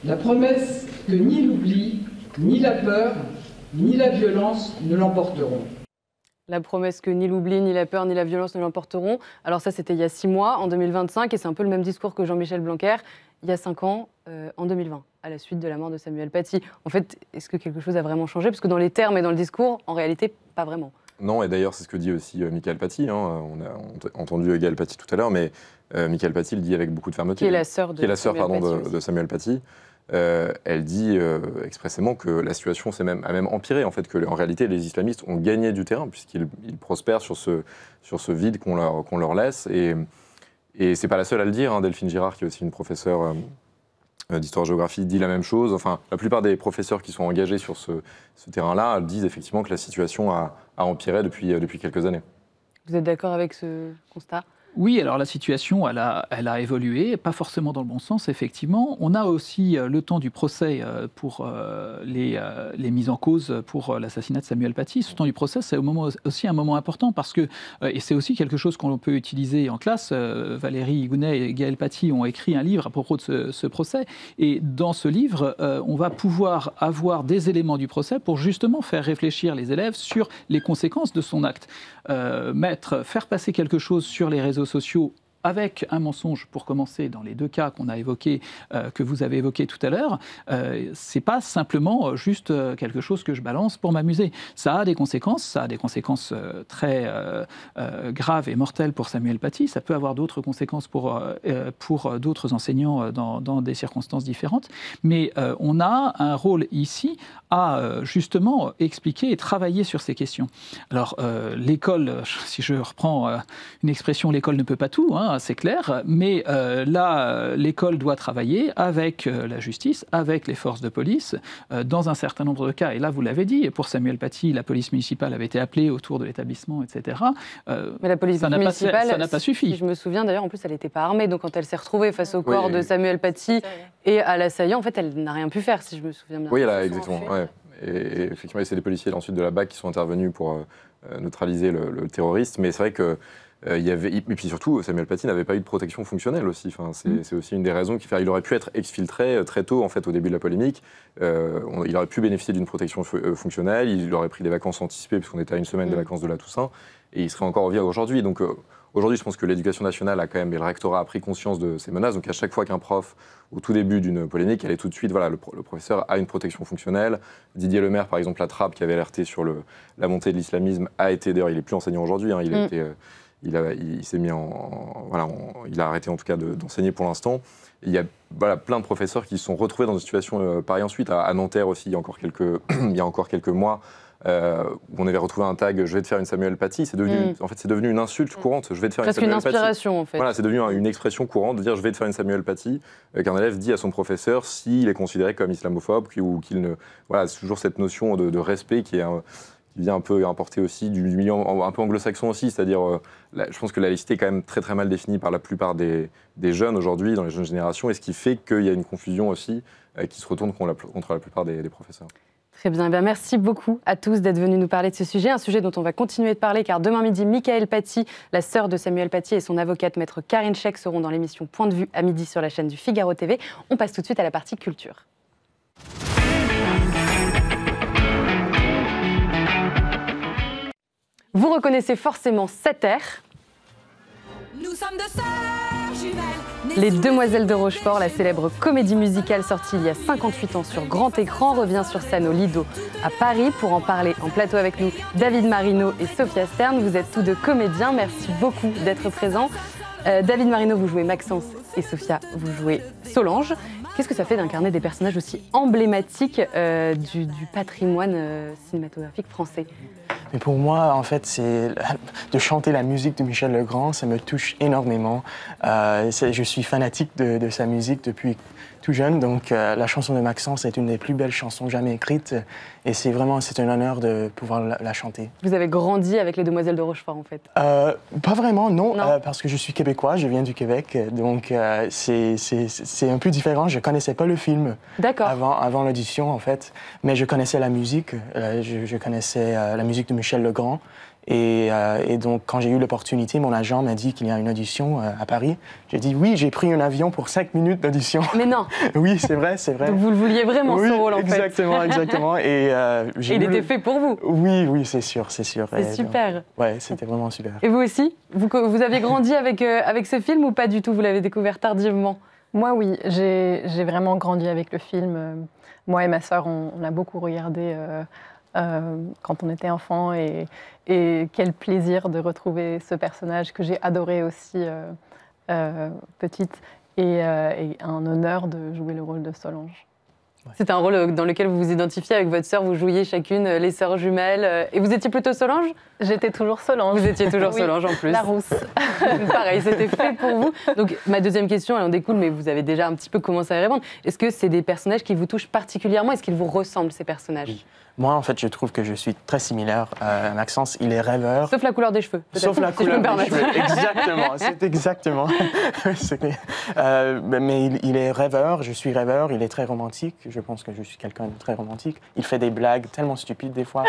La promesse que ni l'oubli, ni la peur, ni la violence ne l'emporteront. La promesse que ni l'oubli, ni la peur, ni la violence ne l'emporteront. Alors ça, c'était il y a 6 mois, en 2025, et c'est un peu le même discours que Jean-Michel Blanquer, il y a 5 ans, en 2020, à la suite de la mort de Samuel Paty. En fait, est-ce que quelque chose a vraiment changé? Parce que dans les termes et dans le discours, en réalité, pas vraiment. Non, et d'ailleurs, c'est ce que dit aussi Mickaël Paty. On a entendu Gaël Paty tout à l'heure, mais Mickaël Paty le dit avec beaucoup de fermeté. Qui est la sœur de Samuel Paty. Elle dit expressément que la situation a même empiré, en fait, que en réalité les islamistes ont gagné du terrain puisqu'ils prospèrent sur ce vide qu'on leur laisse. Et c'est pas la seule à le dire, hein. Delphine Girard, qui est aussi une professeure d'histoire-géographie, dit la même chose. Enfin, la plupart des professeurs qui sont engagés sur ce terrain-là disent effectivement que la situation a empiré depuis quelques années. Vous êtes d'accord avec ce constat ? Oui, alors la situation, elle a évolué, pas forcément dans le bon sens, effectivement. On a aussi le temps du procès pour les mises en cause pour l'assassinat de Samuel Paty. Ce temps du procès, c'est aussi un moment important parce que, et c'est aussi quelque chose qu'on peut utiliser en classe, Valérie Gounet et Gaël Paty ont écrit un livre à propos de ce procès. Et dans ce livre, on va pouvoir avoir des éléments du procès pour justement faire réfléchir les élèves sur les conséquences de son acte. Faire passer quelque chose sur les réseaux sociaux avec un mensonge, pour commencer, dans les 2 cas qu'on a évoqués, que vous avez évoqués tout à l'heure, c'est pas simplement juste quelque chose que je balance pour m'amuser. Ça a des conséquences, très graves et mortelles pour Samuel Paty. Ça peut avoir d'autres conséquences pour d'autres enseignants dans des circonstances différentes. Mais on a un rôle ici à justement expliquer et travailler sur ces questions. Alors l'école, si je reprends une expression, l'école ne peut pas tout, hein, c'est clair, mais là, l'école doit travailler avec la justice, avec les forces de police, dans un certain nombre de cas. Et là, vous l'avez dit, pour Samuel Paty, la police municipale avait été appelée autour de l'établissement, etc. Mais la police municipale, ça n'a pas suffi. Si je me souviens, d'ailleurs, en plus, elle n'était pas armée. Donc, quand elle s'est retrouvée face au corps de Samuel Paty et à l'assaillant, en fait, elle n'a rien pu faire, si je me souviens bien. Oui, exactement. Ouais. Et effectivement, c'est les policiers ensuite de la BAC qui sont intervenus pour neutraliser le terroriste. Mais c'est vrai que et puis surtout, Samuel Paty n'avait pas eu de protection fonctionnelle aussi. Enfin, c'est aussi une des raisons qui fait qu'il aurait pu être exfiltré très tôt, en fait, au début de la polémique. Il aurait pu bénéficier d'une protection fonctionnelle. Il aurait pris des vacances anticipées puisqu'on était à une semaine des vacances de la Toussaint, et il serait encore en vie aujourd'hui. Donc aujourd'hui, je pense que l'Éducation nationale a quand même, et le rectorat a pris conscience de ces menaces. Donc à chaque fois qu'un prof, au tout début d'une polémique, allait tout de suite, voilà, le professeur a une protection fonctionnelle. Didier Lemaire, par exemple, la Trappe, qui avait alerté sur la montée de l'islamisme, a été, d'ailleurs, il n'est plus enseignant aujourd'hui, hein, il s'est mis il a arrêté en tout cas d'enseigner pour l'instant. Il y a plein de professeurs qui se sont retrouvés dans une situation pareille ensuite. À Nanterre aussi, il y a encore quelques mois, où on avait retrouvé un tag « Je vais te faire une Samuel Paty ». C'est devenu une insulte courante. « Je vais te faire une Samuel Paty ». Presque une inspiration, en fait. Voilà, c'est devenu une expression courante de dire « Je vais te faire une Samuel Paty », qu'un élève dit à son professeur s'il est considéré comme islamophobe ou qu'il ne... Voilà, c'est toujours cette notion de respect qui vient un peu importer aussi du milieu un peu anglo-saxon aussi, c'est-à-dire, je pense que la laïcité est quand même très très mal définie par la plupart des jeunes aujourd'hui, dans les jeunes générations, et ce qui fait qu'il y a une confusion aussi qui se retourne contre la plupart des professeurs. Très bien. Merci beaucoup à tous d'être venus nous parler de ce sujet, un sujet dont on va continuer de parler car demain midi, Mickaëlle Paty, la sœur de Samuel Paty et son avocate maître Karine Scheck seront dans l'émission Point de vue à midi sur la chaîne du Figaro TV. On passe tout de suite à la partie culture. Vous reconnaissez forcément cet air. Nous sommes de sœurs jumelles. Les Demoiselles de Rochefort, la célèbre comédie musicale sortie il y a 58 ans sur grand écran, revient sur scène au Lido à Paris. Pour en parler en plateau avec nous, David Marino et Sophia Stern. Vous êtes tous deux comédiens, merci beaucoup d'être présents. David Marino, vous jouez Maxence et Sophia, vous jouez Solange. Qu'est-ce que ça fait d'incarner des personnages aussi emblématiques du patrimoine cinématographique français ? Mais pour moi, en fait, c'est de chanter la musique de Michel Legrand, ça me touche énormément. Je suis fanatique de sa musique depuis tout jeune, donc la chanson de Maxence est une des plus belles chansons jamais écrites, et c'est un honneur de pouvoir la chanter. Vous avez grandi avec les Demoiselles de Rochefort, en fait? Pas vraiment, non, parce que je suis québécois, je viens du Québec, donc c'est un peu différent. Je connaissais pas le film avant l'audition, en fait, mais je connaissais la musique, je connaissais la musique de Michel Legrand. Et donc, quand j'ai eu l'opportunité, mon agent m'a dit qu'il y a une audition à Paris. J'ai dit oui, j'ai pris un avion pour 5 minutes d'audition. Mais non. Oui, c'est vrai, c'est vrai. Donc vous le vouliez vraiment, ce rôle, en exactement, fait. exactement. Et il était fait pour vous. Oui, c'est sûr, c'est sûr. C'est super. Ouais, c'était vraiment super. Et vous aussi, vous aviez grandi avec ce film ou pas du tout? Vous l'avez découvert tardivement? Moi, oui, j'ai vraiment grandi avec le film. Moi et ma sœur, on a beaucoup regardé quand on était enfant, et quel plaisir de retrouver ce personnage que j'ai adoré aussi petite, et un honneur de jouer le rôle de Solange. C'était un rôle dans lequel vous vous identifiez avec votre sœur, vous jouiez chacune les sœurs jumelles. Et vous étiez plutôt Solange? J'étais toujours Solange. Vous étiez toujours Solange en plus. La rousse. Pareil, c'était fait pour vous. Donc ma deuxième question, elle en découle, mais vous avez déjà un petit peu commencé à y répondre. Est-ce que c'est des personnages qui vous touchent particulièrement? Est-ce qu'ils vous ressemblent, ces personnages? Oui. Moi, en fait, je trouve que je suis très similaire à Maxence. Il est rêveur. Sauf la couleur des cheveux. Sauf la couleur des cheveux. Exactement. C'est exactement. Mais il est rêveur. Je suis rêveur. Il est très romantique. Je pense que je suis quelqu'un de très romantique. Il fait des blagues tellement stupides des fois.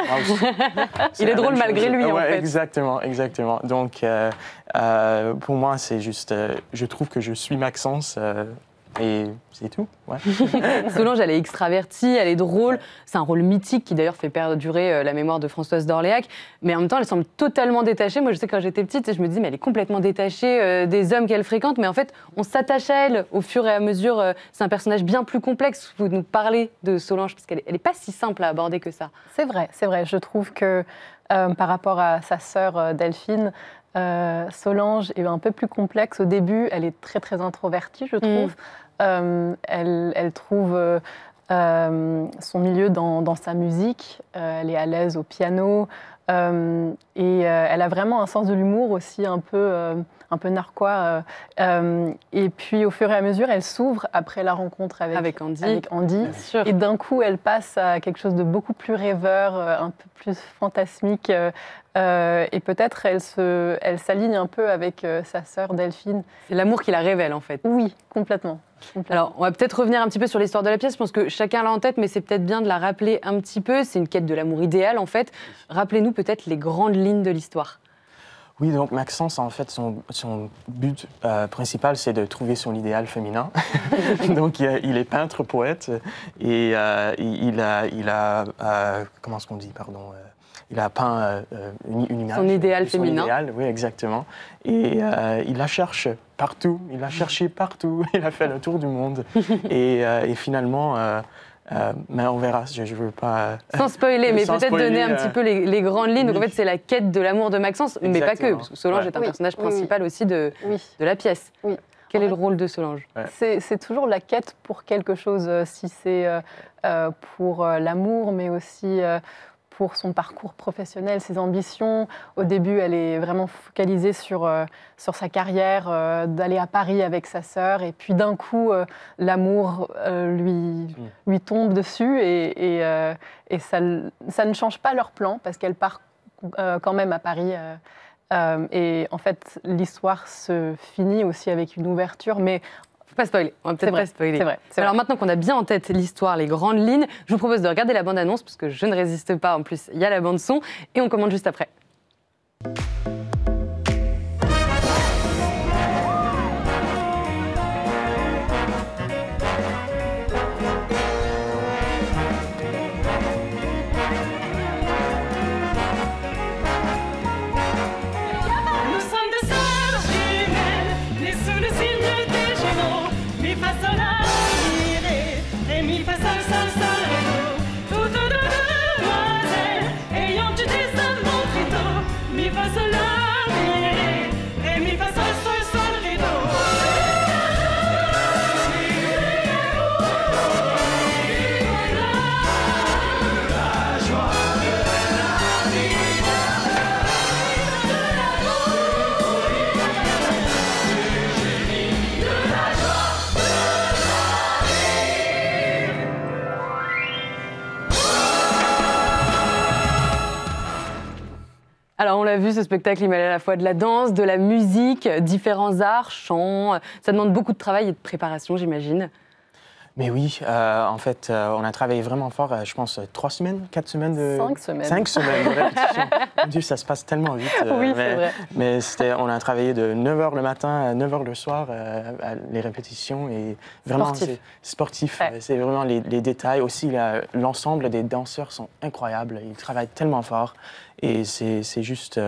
Il est drôle malgré lui, en fait. Exactement, exactement. Donc, pour moi, c'est juste. Je trouve que je suis Maxence. Et c'est tout. Ouais. Solange, elle est extravertie, elle est drôle. C'est un rôle mythique qui d'ailleurs fait perdurer la mémoire de Françoise d'Orléac. Mais en même temps, elle semble totalement détachée. Moi, je sais que quand j'étais petite, je me disais, mais elle est complètement détachée des hommes qu'elle fréquente. Mais en fait, on s'attache à elle au fur et à mesure. C'est un personnage bien plus complexe. Vous nous parlez de Solange, parce qu'elle n'est pas si simple à aborder que ça. C'est vrai, c'est vrai. Je trouve que par rapport à sa sœur Delphine, Solange est un peu plus complexe. Au début, elle est très, très introvertie, je trouve. Elle trouve son milieu dans sa musique. Elle est à l'aise au piano. Et elle a vraiment un sens de l'humour aussi un peu narquois. Et puis, au fur et à mesure, elle s'ouvre après la rencontre avec Andy. Et d'un coup, elle passe à quelque chose de beaucoup plus rêveur, un peu plus fantasmique. Et peut-être elle s'aligne un peu avec sa sœur Delphine. C'est l'amour qui la révèle, en fait. Oui, complètement. Alors, on va peut-être revenir un petit peu sur l'histoire de la pièce. Je pense que chacun l'a en tête, mais c'est peut-être bien de la rappeler un petit peu. C'est une quête de l'amour idéal, en fait. Rappelez-nous peut-être les grandes lignes de l'histoire. Oui, donc Maxence, en fait, son but principal, c'est de trouver son idéal féminin. Donc, il est peintre, poète, et il a comment est-ce qu'on dit, pardon il a peint une image. Son idéal féminin. Idéal, oui, exactement. Et il la cherche partout. Il l'a cherché partout. Il a fait le tour du monde. Et finalement, mais on verra. Je ne veux pas. Sans spoiler, mais peut-être donner un petit peu les grandes lignes. Donc en fait, c'est la quête de l'amour de Maxence, mais pas que. Parce que Solange est un personnage principal aussi de la pièce. Oui. Quel est le rôle de Solange? C'est toujours la quête pour quelque chose, si c'est pour l'amour, mais aussi pour son parcours professionnel, ses ambitions. Au début, elle est vraiment focalisée sur sa carrière, d'aller à Paris avec sa sœur. Et puis d'un coup, l'amour lui tombe dessus et ça ne change pas leur plan parce qu'elle part quand même à Paris. Et en fait, l'histoire se finit aussi avec une ouverture, mais pas spoiler, on va peut-être pas spoiler. C'est vrai. Alors maintenant qu'on a bien en tête l'histoire, les grandes lignes, je vous propose de regarder la bande-annonce parce que je ne résiste pas. En plus, il y a la bande-son et on commente juste après. Alors on l'a vu, ce spectacle, il mêle à la fois de la danse, de la musique, différents arts, chants. Ça demande beaucoup de travail et de préparation, j'imagine. Mais oui, en fait, on a travaillé vraiment fort, je pense, 3 semaines, 4 semaines de... 5 semaines. 5 semaines de répétition. Mon Dieu, ça se passe tellement vite. Oui, c'est vrai. Mais on a travaillé de 9h le matin à 9h le soir, les répétitions. Et vraiment, c'est sportif. Ouais. C'est vraiment les détails. Aussi, l'ensemble des danseurs sont incroyables. Ils travaillent tellement fort. Et c'est juste...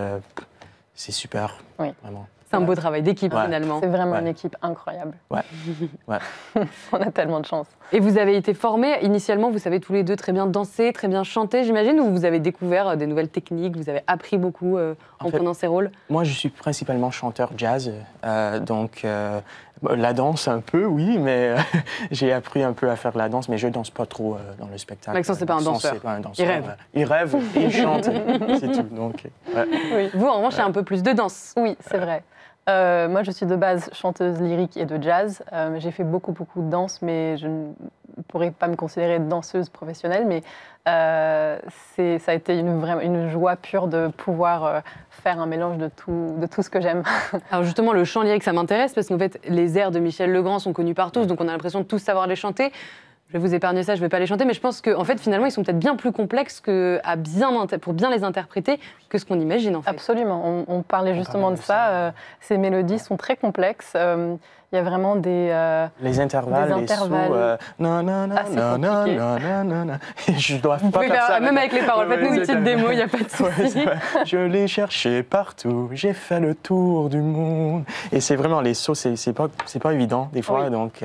c'est super, vraiment. C'est un beau travail d'équipe, finalement. C'est vraiment une équipe incroyable. Ouais. On a tellement de chance. Et vous avez été formés, initialement, vous savez tous les deux très bien danser, très bien chanter, j'imagine, ou vous avez découvert des nouvelles techniques, vous avez appris beaucoup en prenant ces rôles? Moi, je suis principalement chanteur jazz, donc la danse un peu, oui, mais j'ai appris un peu à faire la danse, mais je danse pas trop dans le spectacle. Maxence, c'est pas un danseur. C'est pas un danseur. Il rêve. Il rêve et il chante, c'est tout. Donc, oui. Vous, en revanche, c'est un peu plus de danse. Oui, c'est vrai. Moi, je suis de base chanteuse lyrique et de jazz. J'ai fait beaucoup de danse, mais je ne pourrais pas me considérer danseuse professionnelle. Mais ça a été une joie pure de pouvoir faire un mélange de tout ce que j'aime. Alors justement, le chant lyrique, ça m'intéresse parce qu'en fait, les airs de Michel Legrand sont connus par tous, donc on a l'impression de tous savoir les chanter. Je vais vous épargner ça, je ne vais pas les chanter, mais je pense qu'en fait, finalement, ils sont peut-être bien plus complexes pour bien les interpréter que ce qu'on imagine, en fait. Absolument. On parlait justement de ça. Ces mélodies sont très complexes. Il y a vraiment des intervalles, les sous. Non, non, non, non, non, non, non, non. Je dois pas faire ça. Même avec les paroles, faites-nous une petite démo, il n'y a pas de souci. Je l'ai cherché partout, j'ai fait le tour du monde. Et c'est vraiment les sauts, c'est pas évident des fois, donc.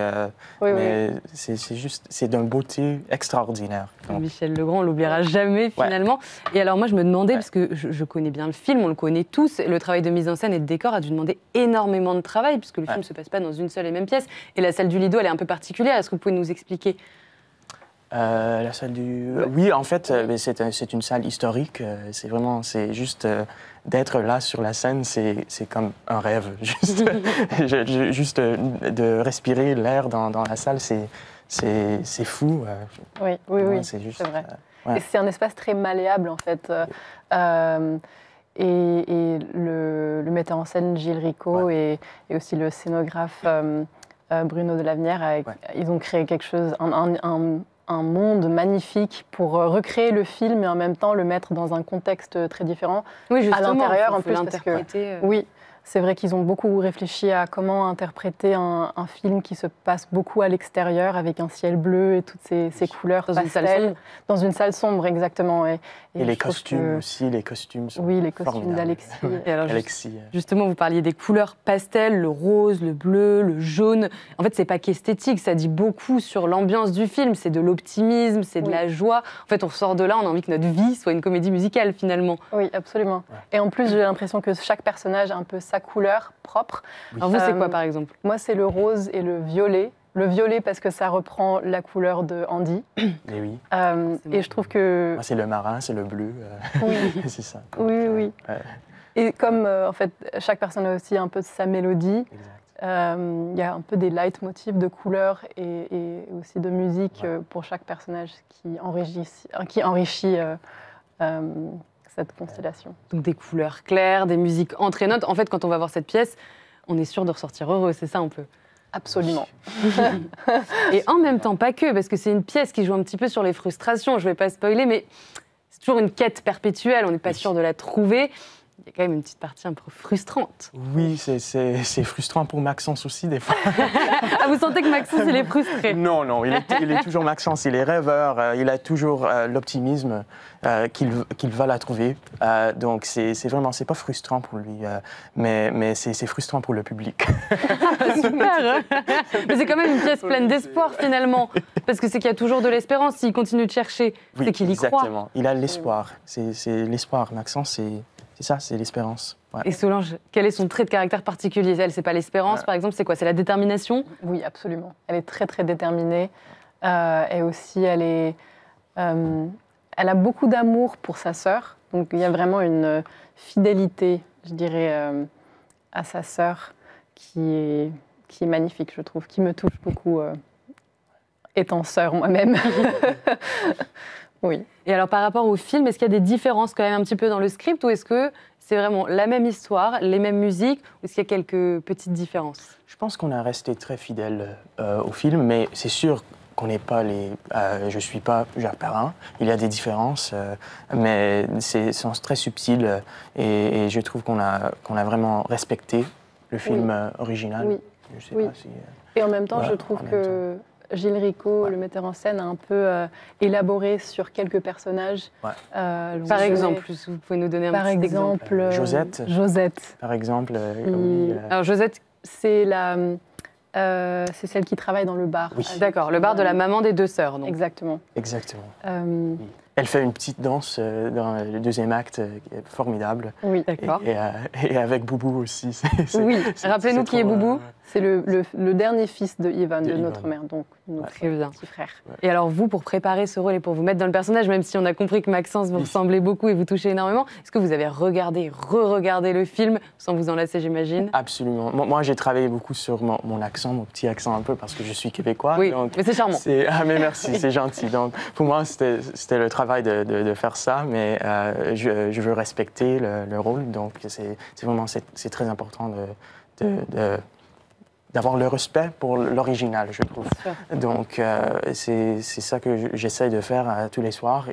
Mais c'est juste, c'est d'une beauté extraordinaire. Donc. Michel Legrand, on l'oubliera jamais finalement. Et alors moi je me demandais, parce que je connais bien le film, on le connaît tous, le travail de mise en scène et de décor a dû demander énormément de travail, puisque le film ne se passe pas dans une seule et même pièce. Et la salle du Lido, elle est un peu particulière. Est-ce que vous pouvez nous expliquer? La salle du... Oui, en fait, c'est une salle historique. C'est juste d'être là sur la scène, c'est comme un rêve. Juste de respirer l'air dans la salle, c'est fou. Oui, c'est vrai. Et c'est un espace très malléable, en fait. Et le metteur en scène Gilles Ricot et aussi le scénographe Bruno Delavenir, ils ont créé quelque chose, un monde magnifique pour recréer le film et en même temps le mettre dans un contexte très différent. Oui, justement, à l'intérieur en plus, parce que oui. C'est vrai qu'ils ont beaucoup réfléchi à comment interpréter un film qui se passe beaucoup à l'extérieur, avec un ciel bleu et toutes ces couleurs pastel. Dans une salle sombre, exactement. Et les costumes aussi, les costumes sont les costumes d'Alexis. Alexis. Justement, vous parliez des couleurs pastel, le rose, le bleu, le jaune. En fait, c'est pas qu'esthétique, ça dit beaucoup sur l'ambiance du film. C'est de l'optimisme, c'est de la joie. En fait, on sort de là, on a envie que notre vie soit une comédie musicale, finalement. Oui, absolument. Et en plus, j'ai l'impression que chaque personnage a un peu sa couleur propre. Alors vous, c'est quoi, par exemple? Moi, c'est le rose et le violet. Le violet parce que ça reprend la couleur de Andy. Et oui. Et je trouve que... Moi, c'est le marin, c'est le bleu. Oui. C'est ça. Oui, oui. Et comme, en fait, chaque personne a aussi un peu sa mélodie, il y a un peu des leitmotifs de couleurs et aussi de musique pour chaque personnage qui enrichit cette constellation. Donc des couleurs claires, des musiques entraînantes. En fait, quand on va voir cette pièce, on est sûr de ressortir heureux, c'est ça un peu? Absolument. Et en même temps, pas que, parce que c'est une pièce qui joue un petit peu sur les frustrations. Je ne vais pas spoiler, mais c'est toujours une quête perpétuelle. On n'est pas sûr de la trouver. Il y a quand même une petite partie un peu frustrante. Oui, c'est frustrant pour Maxence aussi, des fois. Ah, vous sentez que Maxence, il est frustré? Non, non, il est toujours Maxence, il est rêveur, il a toujours l'optimisme qu'il va la trouver. Donc, c'est pas frustrant pour lui, mais c'est frustrant pour le public. Super. Mais c'est quand même une pièce pleine d'espoir, finalement. Parce que c'est qu'il y a toujours de l'espérance. S'il continue de chercher, c'est qu'il y croit. Exactement, il a l'espoir. C'est l'espoir. Maxence, c'est ça, c'est l'espérance. Ouais. Et Solange, quel est son trait de caractère particulier? Elle, c'est pas l'espérance, par exemple, c'est quoi? C'est la détermination? Oui, absolument. Elle est très, très déterminée. Et aussi, elle a beaucoup d'amour pour sa sœur. Donc, il y a vraiment une fidélité, je dirais, à sa sœur qui est magnifique, je trouve, qui me touche beaucoup, étant sœur moi-même. Oui. Et alors, par rapport au film, est-ce qu'il y a des différences quand même un petit peu dans le script ou est-ce que c'est vraiment la même histoire, les mêmes musiques ou est-ce qu'il y a quelques petites différences? Je pense qu'on a resté très fidèle au film, mais c'est sûr qu'on n'est pas les... je ne suis pas Jacques Perrin. Il y a des différences, mais sont très subtiles et je trouve qu'on a vraiment respecté le film original. Oui. Je sais pas si... Et en même temps, je trouve que... Gilles Ricot, le metteur en scène, a un peu élaboré sur quelques personnages. Par exemple, vous pouvez nous donner un petit exemple. Josette. Josette. Par exemple. Alors Josette, c'est celle qui travaille dans le bar. Oui. D'accord, le bar de la maman des deux sœurs. Donc. Exactement. Exactement. Oui. Elle fait une petite danse dans le deuxième acte qui est formidable. Oui, d'accord. Et avec Boubou aussi. Oui, rappelez-nous qui est Boubou. C'est le dernier fils de Ivan, de notre mère, donc notre petit frère. Et alors vous, pour préparer ce rôle et pour vous mettre dans le personnage, même si on a compris que Maxence vous ressemblait beaucoup et vous touchez énormément, est-ce que vous avez regardé, re-regardé le film sans vous en lasser, j'imagine? Absolument. Moi, j'ai travaillé beaucoup sur mon accent, mon petit accent un peu, parce que je suis québécois. Oui, donc mais c'est charmant. Ah, mais merci, c'est gentil. Donc, pour moi, c'était le travail de faire ça, mais je veux respecter le rôle. Donc, c'est très important d'avoir le respect pour l'original, je trouve. Donc, c'est ça que j'essaye de faire tous les soirs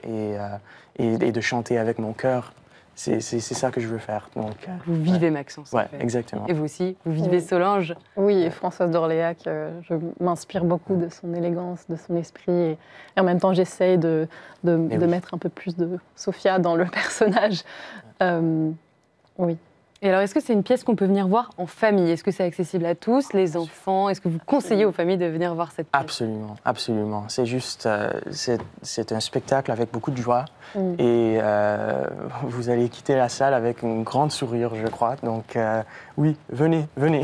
et de chanter avec mon cœur. C'est ça que je veux faire. Donc, vous vivez Maxence. Oui, en fait. Exactement. Et vous aussi, vous vivez Solange. Oui, et Françoise d'Orléac, je m'inspire beaucoup de son élégance, de son esprit. Et en même temps, j'essaye de mettre un peu plus de Sophia dans le personnage. Oui. Et alors, est-ce que c'est une pièce qu'on peut venir voir en famille? Est-ce que c'est accessible à tous, les enfants? Est-ce que vous conseillez aux familles de venir voir cette pièce? Absolument, absolument. C'est juste, c'est un spectacle avec beaucoup de joie et vous allez quitter la salle avec une grande sourire, je crois. Donc, oui, venez. Oui.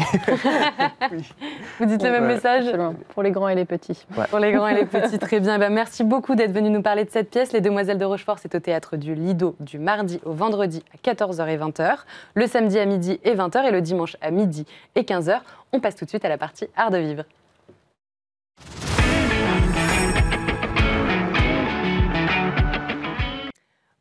Vous dites le même message? Pour les grands et les petits. Ouais. Pour les grands et les petits, très bien. Merci beaucoup d'être venu nous parler de cette pièce. Les Demoiselles de Rochefort, c'est au Théâtre du Lido du mardi au vendredi à 14h et 20h, le samedi à midi et 20h et le dimanche à midi et 15h. On passe tout de suite à la partie Art de vivre.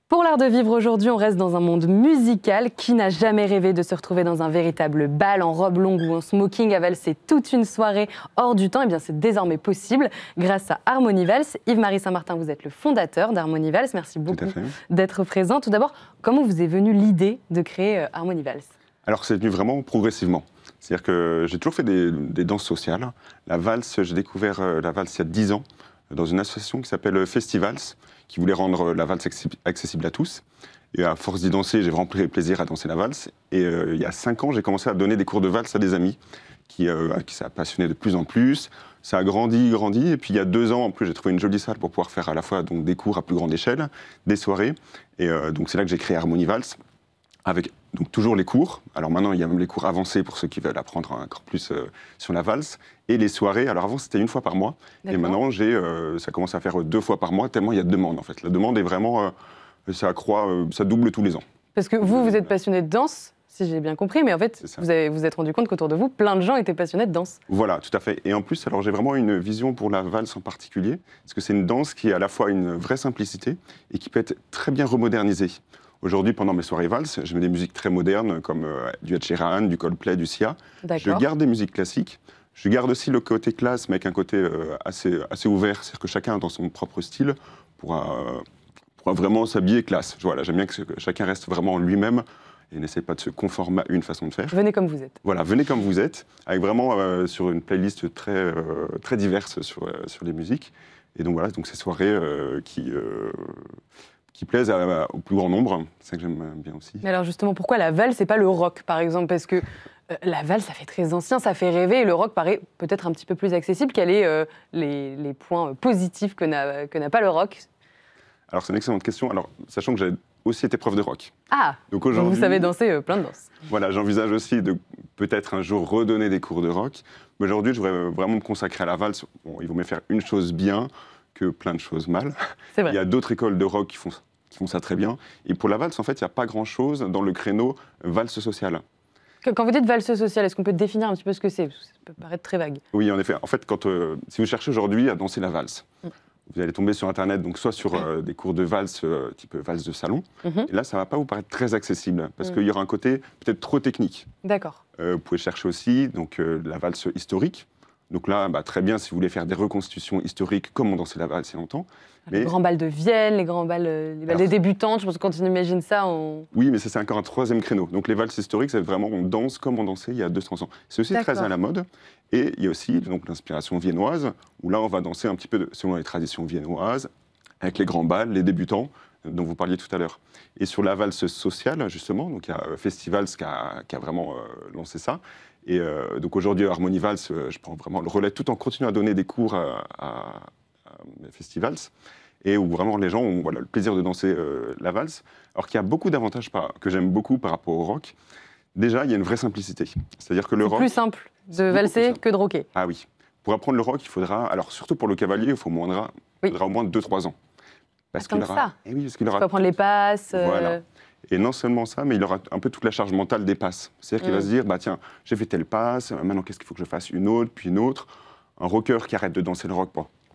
Pour l'art de vivre aujourd'hui, on reste dans un monde musical. Qui n'a jamais rêvé de se retrouver dans un véritable bal en robe longue ou en smoking à valser toute une soirée hors du temps? Eh bien, c'est désormais possible grâce à Harmonie Valse. Yves-Marie Saint-Martin, vous êtes le fondateur d'Harmonie Valse. Merci beaucoup d'être présent. Tout d'abord, comment vous est venue l'idée de créer Harmonie Valse? Alors, c'est venu vraiment progressivement. C'est-à-dire que j'ai toujours fait des danses sociales. La valse, j'ai découvert la valse il y a 10 ans dans une association qui s'appelle Festivals, qui voulait rendre la valse accessible à tous. Et à force d'y danser, j'ai vraiment pris plaisir à danser la valse. Et il y a 5 ans, j'ai commencé à donner des cours de valse à des amis qui ça a passionné de plus en plus. Ça a grandi. Et puis il y a 2 ans, en plus, j'ai trouvé une jolie salle pour pouvoir faire à la fois donc, des cours à plus grande échelle, des soirées. Et donc c'est là que j'ai créé Harmonie Valse, avec Donc toujours les cours. Alors maintenant, il y a même les cours avancés pour ceux qui veulent apprendre encore plus sur la valse. Et les soirées. Alors avant, c'était 1 fois par mois. Et maintenant, ça commence à faire 2 fois par mois, tellement il y a de demandes en fait. La demande est vraiment, ça double tous les ans. Parce que vous êtes passionné de danse, si j'ai bien compris, mais en fait, vous vous êtes rendu compte qu'autour de vous, plein de gens étaient passionnés de danse. Voilà, tout à fait. Et en plus, alors j'ai vraiment une vision pour la valse en particulier, parce que c'est une danse qui a à la fois une vraie simplicité et qui peut être très bien remodernisée. Aujourd'hui, pendant mes soirées valse, je mets des musiques très modernes, comme du Ed Sheeran, du Coldplay, du Sia. Je garde des musiques classiques. Je garde aussi le côté classe, mais avec un côté assez ouvert, c'est-à-dire que chacun, dans son propre style, pourra vraiment s'habiller classe. Voilà, j'aime bien que chacun reste vraiment lui-même et n'essaie pas de se conformer à une façon de faire. Venez comme vous êtes. Voilà, venez comme vous êtes, avec vraiment sur une playlist très diverse sur les musiques. Et donc voilà, donc ces soirées qui plaisent au plus grand nombre, c'est ça que j'aime bien aussi. Mais alors justement, pourquoi la valse et pas le rock, par exemple? Parce que la valse, ça fait très ancien, ça fait rêver, et le rock paraît peut-être un petit peu plus accessible. Quels sont les points positifs que n'a pas le rock? Alors c'est une excellente question, alors, sachant que j'ai aussi été prof de rock. Ah, donc vous savez danser plein de danses. Voilà, j'envisage aussi de peut-être un jour redonner des cours de rock. Mais aujourd'hui, je voudrais vraiment me consacrer à la valse. Bon, il vaut mieux faire une chose bien que plein de choses mal. C'est vrai. Il y a d'autres écoles de rock qui font ça très bien. Et pour la valse, en fait, il n'y a pas grand-chose dans le créneau valse sociale. Quand vous dites valse sociale, est-ce qu'on peut définir un petit peu ce que c'est? Ça peut paraître très vague. Oui, en effet. En fait, si vous cherchez aujourd'hui à danser la valse, vous allez tomber sur Internet, donc soit sur des cours de valse, type valse de salon. Et là, ça ne va pas vous paraître très accessible, parce qu'il y aura un côté peut-être trop technique. D'accord. Vous pouvez chercher aussi donc, la valse historique. Donc là, très bien si vous voulez faire des reconstitutions historiques, comme on dansait la valse il y a longtemps. Les grands bals de Vienne, les grands balles des débutantes, je pense que quand on imagine ça, Oui, mais ça, c'est encore un troisième créneau. Donc les valses historiques, c'est vraiment, on danse comme on dansait il y a 200 ans. C'est aussi très à la mode. Et il y a aussi donc, l'inspiration viennoise, où là, on va danser un petit peu selon les traditions viennoises, avec les grands bals, les débutants, dont vous parliez tout à l'heure. Et sur la valse sociale, justement, donc il y a Festivals qui a vraiment lancé ça. Et donc aujourd'hui, à Harmonie Valse, je prends vraiment le relais, tout en continuant à donner des cours à Festivals, et où vraiment les gens ont le plaisir de danser la valse. Alors qu'il y a beaucoup d'avantages que j'aime beaucoup par rapport au rock. Déjà, il y a une vraie simplicité. C'est-à-dire que le rock... C'est plus simple de valser que de rocker. Ah oui. Pour apprendre le rock, il faudra... Alors surtout pour le cavalier, il faudra au moins 2-3 ans. Parce qu'il aura... Et oui, parce qu'il aura... Il faut apprendre les passes... Voilà. Et non seulement ça, mais il aura un peu toute la charge mentale des passes. C'est-à-dire qu'il va se dire, tiens, j'ai fait telle passe, maintenant qu'est-ce qu'il faut que je fasse? Une autre, puis une autre. Un rocker qui arrête de danser le rock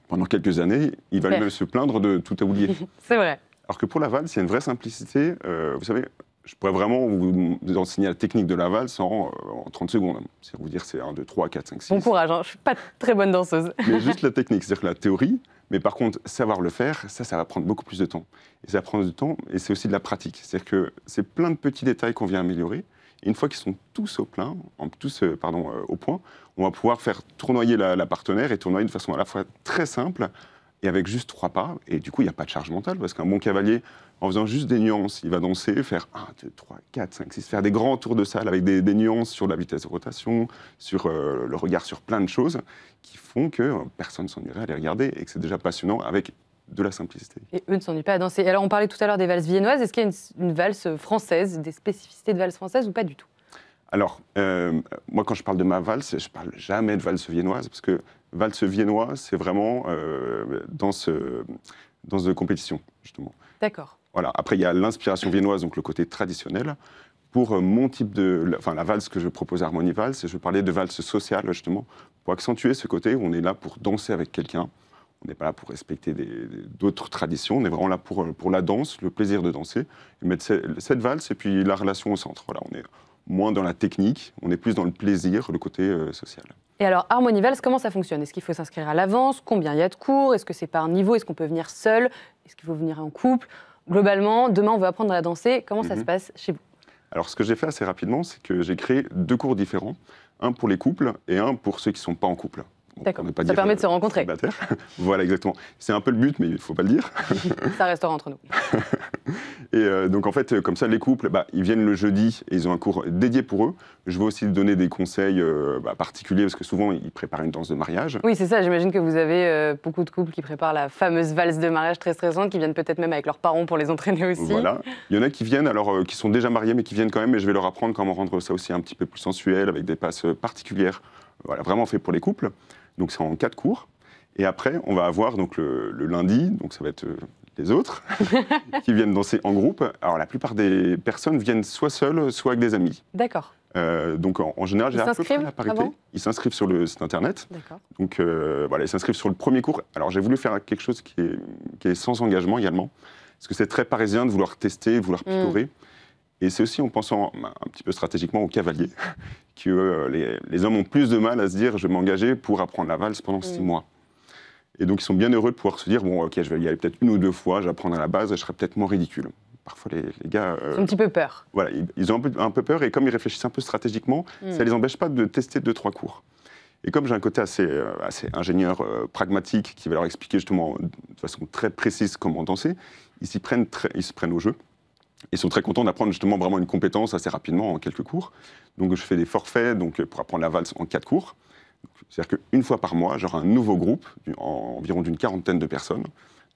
pendant quelques années, il va lui-même se plaindre de tout oublier. C'est vrai. Alors que pour la valse, il y a une vraie simplicité. Vous savez, je pourrais vraiment vous enseigner la technique de la valse en 30 secondes. C'est-à-dire vous dire c'est 1, 2, 3, 4, 5, 6. Bon courage, je ne suis pas très bonne danseuse. Mais juste la technique, c'est-à-dire que la théorie, mais par contre, savoir le faire, ça va prendre beaucoup plus de temps. Et ça prend du temps, et c'est aussi de la pratique. C'est-à-dire que c'est plein de petits détails qu'on vient améliorer. Et une fois qu'ils sont tous au point, on va pouvoir faire tournoyer la partenaire et tournoyer de façon à la fois très simple et avec juste 3 pas. Et du coup, il n'y a pas de charge mentale, parce qu'un bon cavalier, en faisant juste des nuances, il va danser, faire 1, 2, 3, 4, 5, 6, faire des grands tours de salle avec des nuances sur la vitesse de rotation, sur le regard sur plein de choses qui font que personne ne s'ennuierait à les regarder et que c'est déjà passionnant avec de la simplicité. Et eux ne s'ennuient pas à danser. Alors, on parlait tout à l'heure des valses viennoises. Est-ce qu'il y a une valse française, des spécificités de valse française ou pas du tout? Alors, moi, quand je parle de ma valse, je ne parle jamais de valse viennoise, parce que valse viennoise, c'est vraiment danse de compétition, justement. D'accord. Voilà. Après, il y a l'inspiration viennoise, donc le côté traditionnel. Pour mon type la valse que je propose à Harmonie Valse, je parlais de valse sociale, justement, pour accentuer ce côté où on est là pour danser avec quelqu'un. On n'est pas là pour respecter d'autres traditions, on est vraiment là pour la danse, le plaisir de danser, et mettre cette valse et puis la relation au centre. Voilà, on est moins dans la technique, on est plus dans le plaisir, le côté social. Et alors, Harmonie Valse, comment ça fonctionne? Est-ce qu'il faut s'inscrire à l'avance? Combien il y a de cours? Est-ce que c'est par niveau? Est-ce qu'on peut venir seul? Est-ce qu'il faut venir en couple? Globalement, demain, on veut apprendre à danser. Comment ça se passe chez vous? Alors, ce que j'ai fait assez rapidement, c'est que j'ai créé 2 cours différents. Un pour les couples et un pour ceux qui ne sont pas en couple. D'accord, ça permet de se rencontrer. Voilà, exactement. C'est un peu le but, mais il ne faut pas le dire. Ça restera entre nous. Et donc en fait, comme ça, les couples, ils viennent le jeudi et ils ont un cours dédié pour eux. Je vais aussi donner des conseils particuliers, parce que souvent, ils préparent une danse de mariage. Oui, c'est ça. J'imagine que vous avez beaucoup de couples qui préparent la fameuse valse de mariage très stressante, qui viennent peut-être même avec leurs parents pour les entraîner aussi. Voilà. Il y en a qui viennent, alors qui sont déjà mariés, mais qui viennent quand même, et je vais leur apprendre comment rendre ça aussi un petit peu plus sensuel, avec des passes particulières, voilà, vraiment fait pour les couples. Donc c'est en 4 cours. Et après, on va avoir donc, le lundi, donc ça va être les autres, qui viennent danser en groupe. Alors la plupart des personnes viennent soit seules, soit avec des amis. D'accord. Donc en général, j'ai à peu près la parité. Ils s'inscrivent sur le site internet. Donc voilà, ils s'inscrivent sur le premier cours. Alors j'ai voulu faire quelque chose qui est sans engagement également, parce que c'est très parisien de vouloir tester, de vouloir picorer. Et c'est aussi en pensant un petit peu stratégiquement aux cavaliers, que les hommes ont plus de mal à se dire je vais m'engager pour apprendre la valse pendant 6 mois. Et donc ils sont bien heureux de pouvoir se dire bon ok, je vais y aller peut-être 1 ou 2 fois, j'apprendrai la base, je serai peut-être moins ridicule. Parfois les gars... Ils ont un petit peu peur. Voilà, ils ont un peu peur, et comme ils réfléchissent un peu stratégiquement, ça ne les empêche pas de tester 2-3 cours. Et comme j'ai un côté assez ingénieur, pragmatique, qui va leur expliquer justement de façon très précise comment danser, ils se prennent au jeu. Ils sont très contents d'apprendre justement vraiment une compétence assez rapidement en quelques cours. Donc je fais des forfaits pour apprendre la valse en 4 cours. C'est-à-dire qu'une fois par mois, j'aurai un nouveau groupe, environ d'une 40aine de personnes.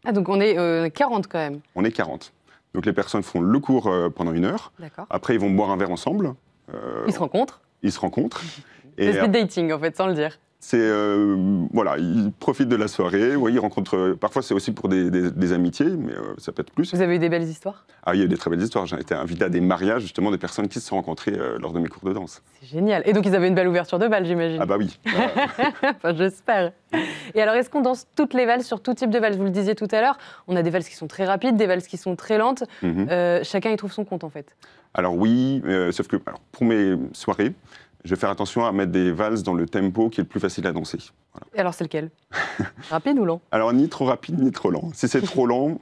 Ah, donc on est 40 quand même. On est 40. Donc les personnes font le cours pendant 1 heure. Après, ils vont boire un verre ensemble. Ils se rencontrent. Ils se rencontrent. C'est speed dating en fait, sans le dire. C'est voilà, ils profitent de la soirée, ils rencontrent. Parfois, c'est aussi pour des amitiés, mais ça peut être plus. Vous avez eu des belles histoires? Ah, il y a eu des très belles histoires. J'ai été invité à des mariages, justement, des personnes qui se sont rencontrées lors de mes cours de danse. C'est génial. Et donc, ils avaient une belle ouverture de bal, j'imagine. Ah bah oui. Enfin, j'espère. Et alors, est-ce qu'on danse toutes les valses sur tout type de valse? Vous le disiez tout à l'heure, on a des valses qui sont très rapides, des valses qui sont très lentes. Chacun y trouve son compte, en fait. Alors oui, sauf que pour mes soirées, je vais faire attention à mettre des valses dans le tempo qui est le plus facile à danser. Voilà. Et alors, c'est lequel? Rapide ou lent? Alors, ni trop rapide, ni trop lent. Si c'est trop lent,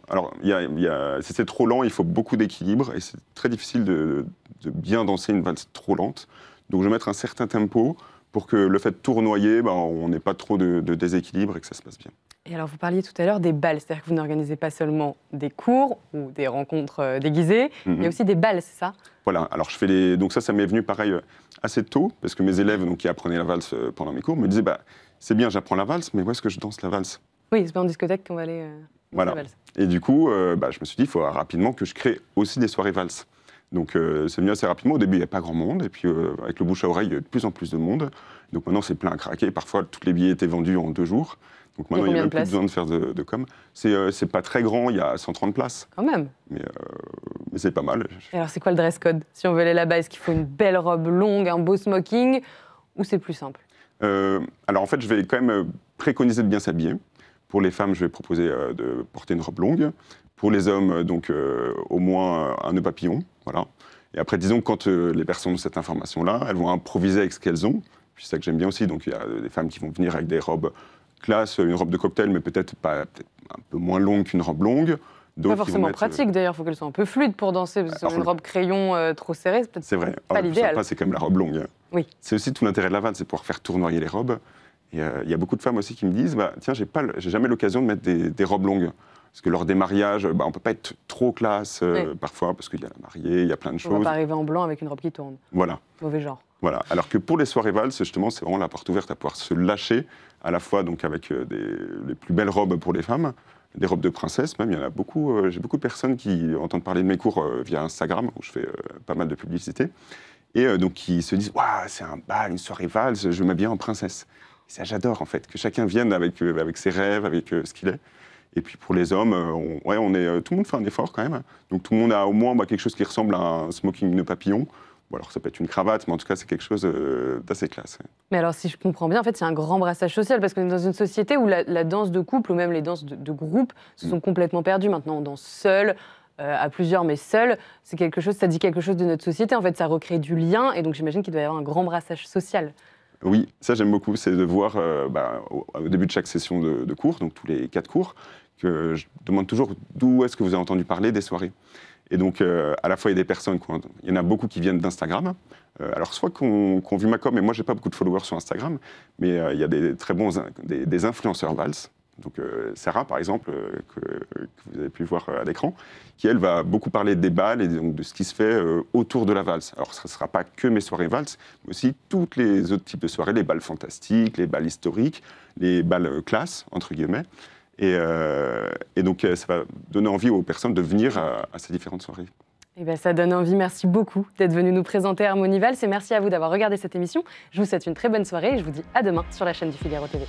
si c'est trop lent, il faut beaucoup d'équilibre, et c'est très difficile de bien danser une valse trop lente. Donc, je vais mettre un certain tempo pour que le fait de tournoyer, on n'ait pas trop de déséquilibre et que ça se passe bien. Et alors, vous parliez tout à l'heure des bals, c'est-à-dire que vous n'organisez pas seulement des cours ou des rencontres déguisées, mais aussi des bals, c'est ça? Voilà, alors je fais donc ça m'est venu pareil assez tôt, parce que mes élèves qui apprenaient la valse pendant mes cours me disaient c'est bien, j'apprends la valse, mais où est-ce que je danse la valse? Oui, c'est pas en discothèque qu'on va aller voilà. La valse. Et du coup, je me suis dit, il faut rapidement que je crée aussi des soirées valse. Donc c'est venu assez rapidement. Au début, il n'y avait pas grand monde, et puis avec le bouche à oreille, il y a de plus en plus de monde. Donc maintenant, c'est plein à craquer. Parfois, tous les billets étaient vendus en 2 jours. Donc maintenant, il n'y a même plus besoin de faire de com. C'est pas très grand, il y a 130 places. Quand même. Mais c'est pas mal. Et alors, c'est quoi le dress code? Si on veut aller là-bas, est-ce qu'il faut une belle robe longue, un beau smoking, ou c'est plus simple? Alors en fait, je vais quand même préconiser de bien s'habiller. Pour les femmes, je vais proposer de porter une robe longue. Pour les hommes, donc au moins un nœud papillon. Voilà. Et après, disons que quand les personnes ont cette information-là, elles vont improviser avec ce qu'elles ont. Puis c'est ça que j'aime bien aussi. Donc il y a des femmes qui vont venir avec des robes classe, une robe de cocktail, mais peut-être un peu moins longue qu'une robe longue. Pas forcément pratique d'ailleurs, il faut qu'elle soit un peu fluide pour danser, parce que une robe crayon trop serrée, c'est peut-être vrai. Pas l'idéal. C'est quand même la robe longue. Oui. C'est aussi tout l'intérêt de la valse, c'est pouvoir faire tournoyer les robes. Et il y a beaucoup de femmes aussi qui me disent tiens, j'ai jamais l'occasion de mettre des robes longues. Parce que lors des mariages, on ne peut pas être trop classe parfois, parce qu'il y a la mariée, il y a plein de choses. On ne va pas arriver en blanc avec une robe qui tourne. Voilà. Mauvais genre. Voilà. Alors que pour les soirées valse, justement, c'est vraiment la porte ouverte à pouvoir se lâcher, à la fois donc avec les plus belles robes pour les femmes, des robes de princesse même. Il y en a beaucoup. J'ai beaucoup de personnes qui entendent parler de mes cours via Instagram, où je fais pas mal de publicité, et donc qui se disent waouh, c'est un bal, une soirée valse, je m'habille en princesse. Et ça, j'adore en fait, que chacun vienne avec ses rêves, avec ce qu'il est. Et puis pour les hommes, tout le monde fait un effort quand même. Donc tout le monde a au moins quelque chose qui ressemble à un smoking nœud papillon. Ou alors ça peut être une cravate, mais en tout cas c'est quelque chose d'assez classe. Mais alors si je comprends bien, en fait c'est un grand brassage social, parce qu'on est dans une société où la danse de couple ou même les danses de groupe se sont complètement perdues. Maintenant on danse seul, à plusieurs mais seul. C'est quelque chose, ça dit quelque chose de notre société. En fait ça recrée du lien, et donc j'imagine qu'il doit y avoir un grand brassage social. Oui, ça j'aime beaucoup, c'est de voir au début de chaque session de cours, donc tous les 4 cours, que je demande toujours d'où est-ce que vous avez entendu parler des soirées. Et donc, à la fois, il y a des personnes, il y en a beaucoup qui viennent d'Instagram. Alors, soit qui ont vu ma com, mais moi, je n'ai pas beaucoup de followers sur Instagram, mais il y a des très bons des influenceurs valse. Donc, Sarah, par exemple, que vous avez pu voir à l'écran, qui, elle, va beaucoup parler des bals et donc de ce qui se fait autour de la valse. Alors, ce ne sera pas que mes soirées valse, mais aussi tous les autres types de soirées, les bals fantastiques, les bals historiques, les bals classe, entre guillemets. Et donc, ça va donner envie aux personnes de venir à ces différentes soirées. Eh bien, ça donne envie. Merci beaucoup d'être venu nous présenter Harmonie Valse et merci à vous d'avoir regardé cette émission. Je vous souhaite une très bonne soirée et je vous dis à demain sur la chaîne du Figaro TV.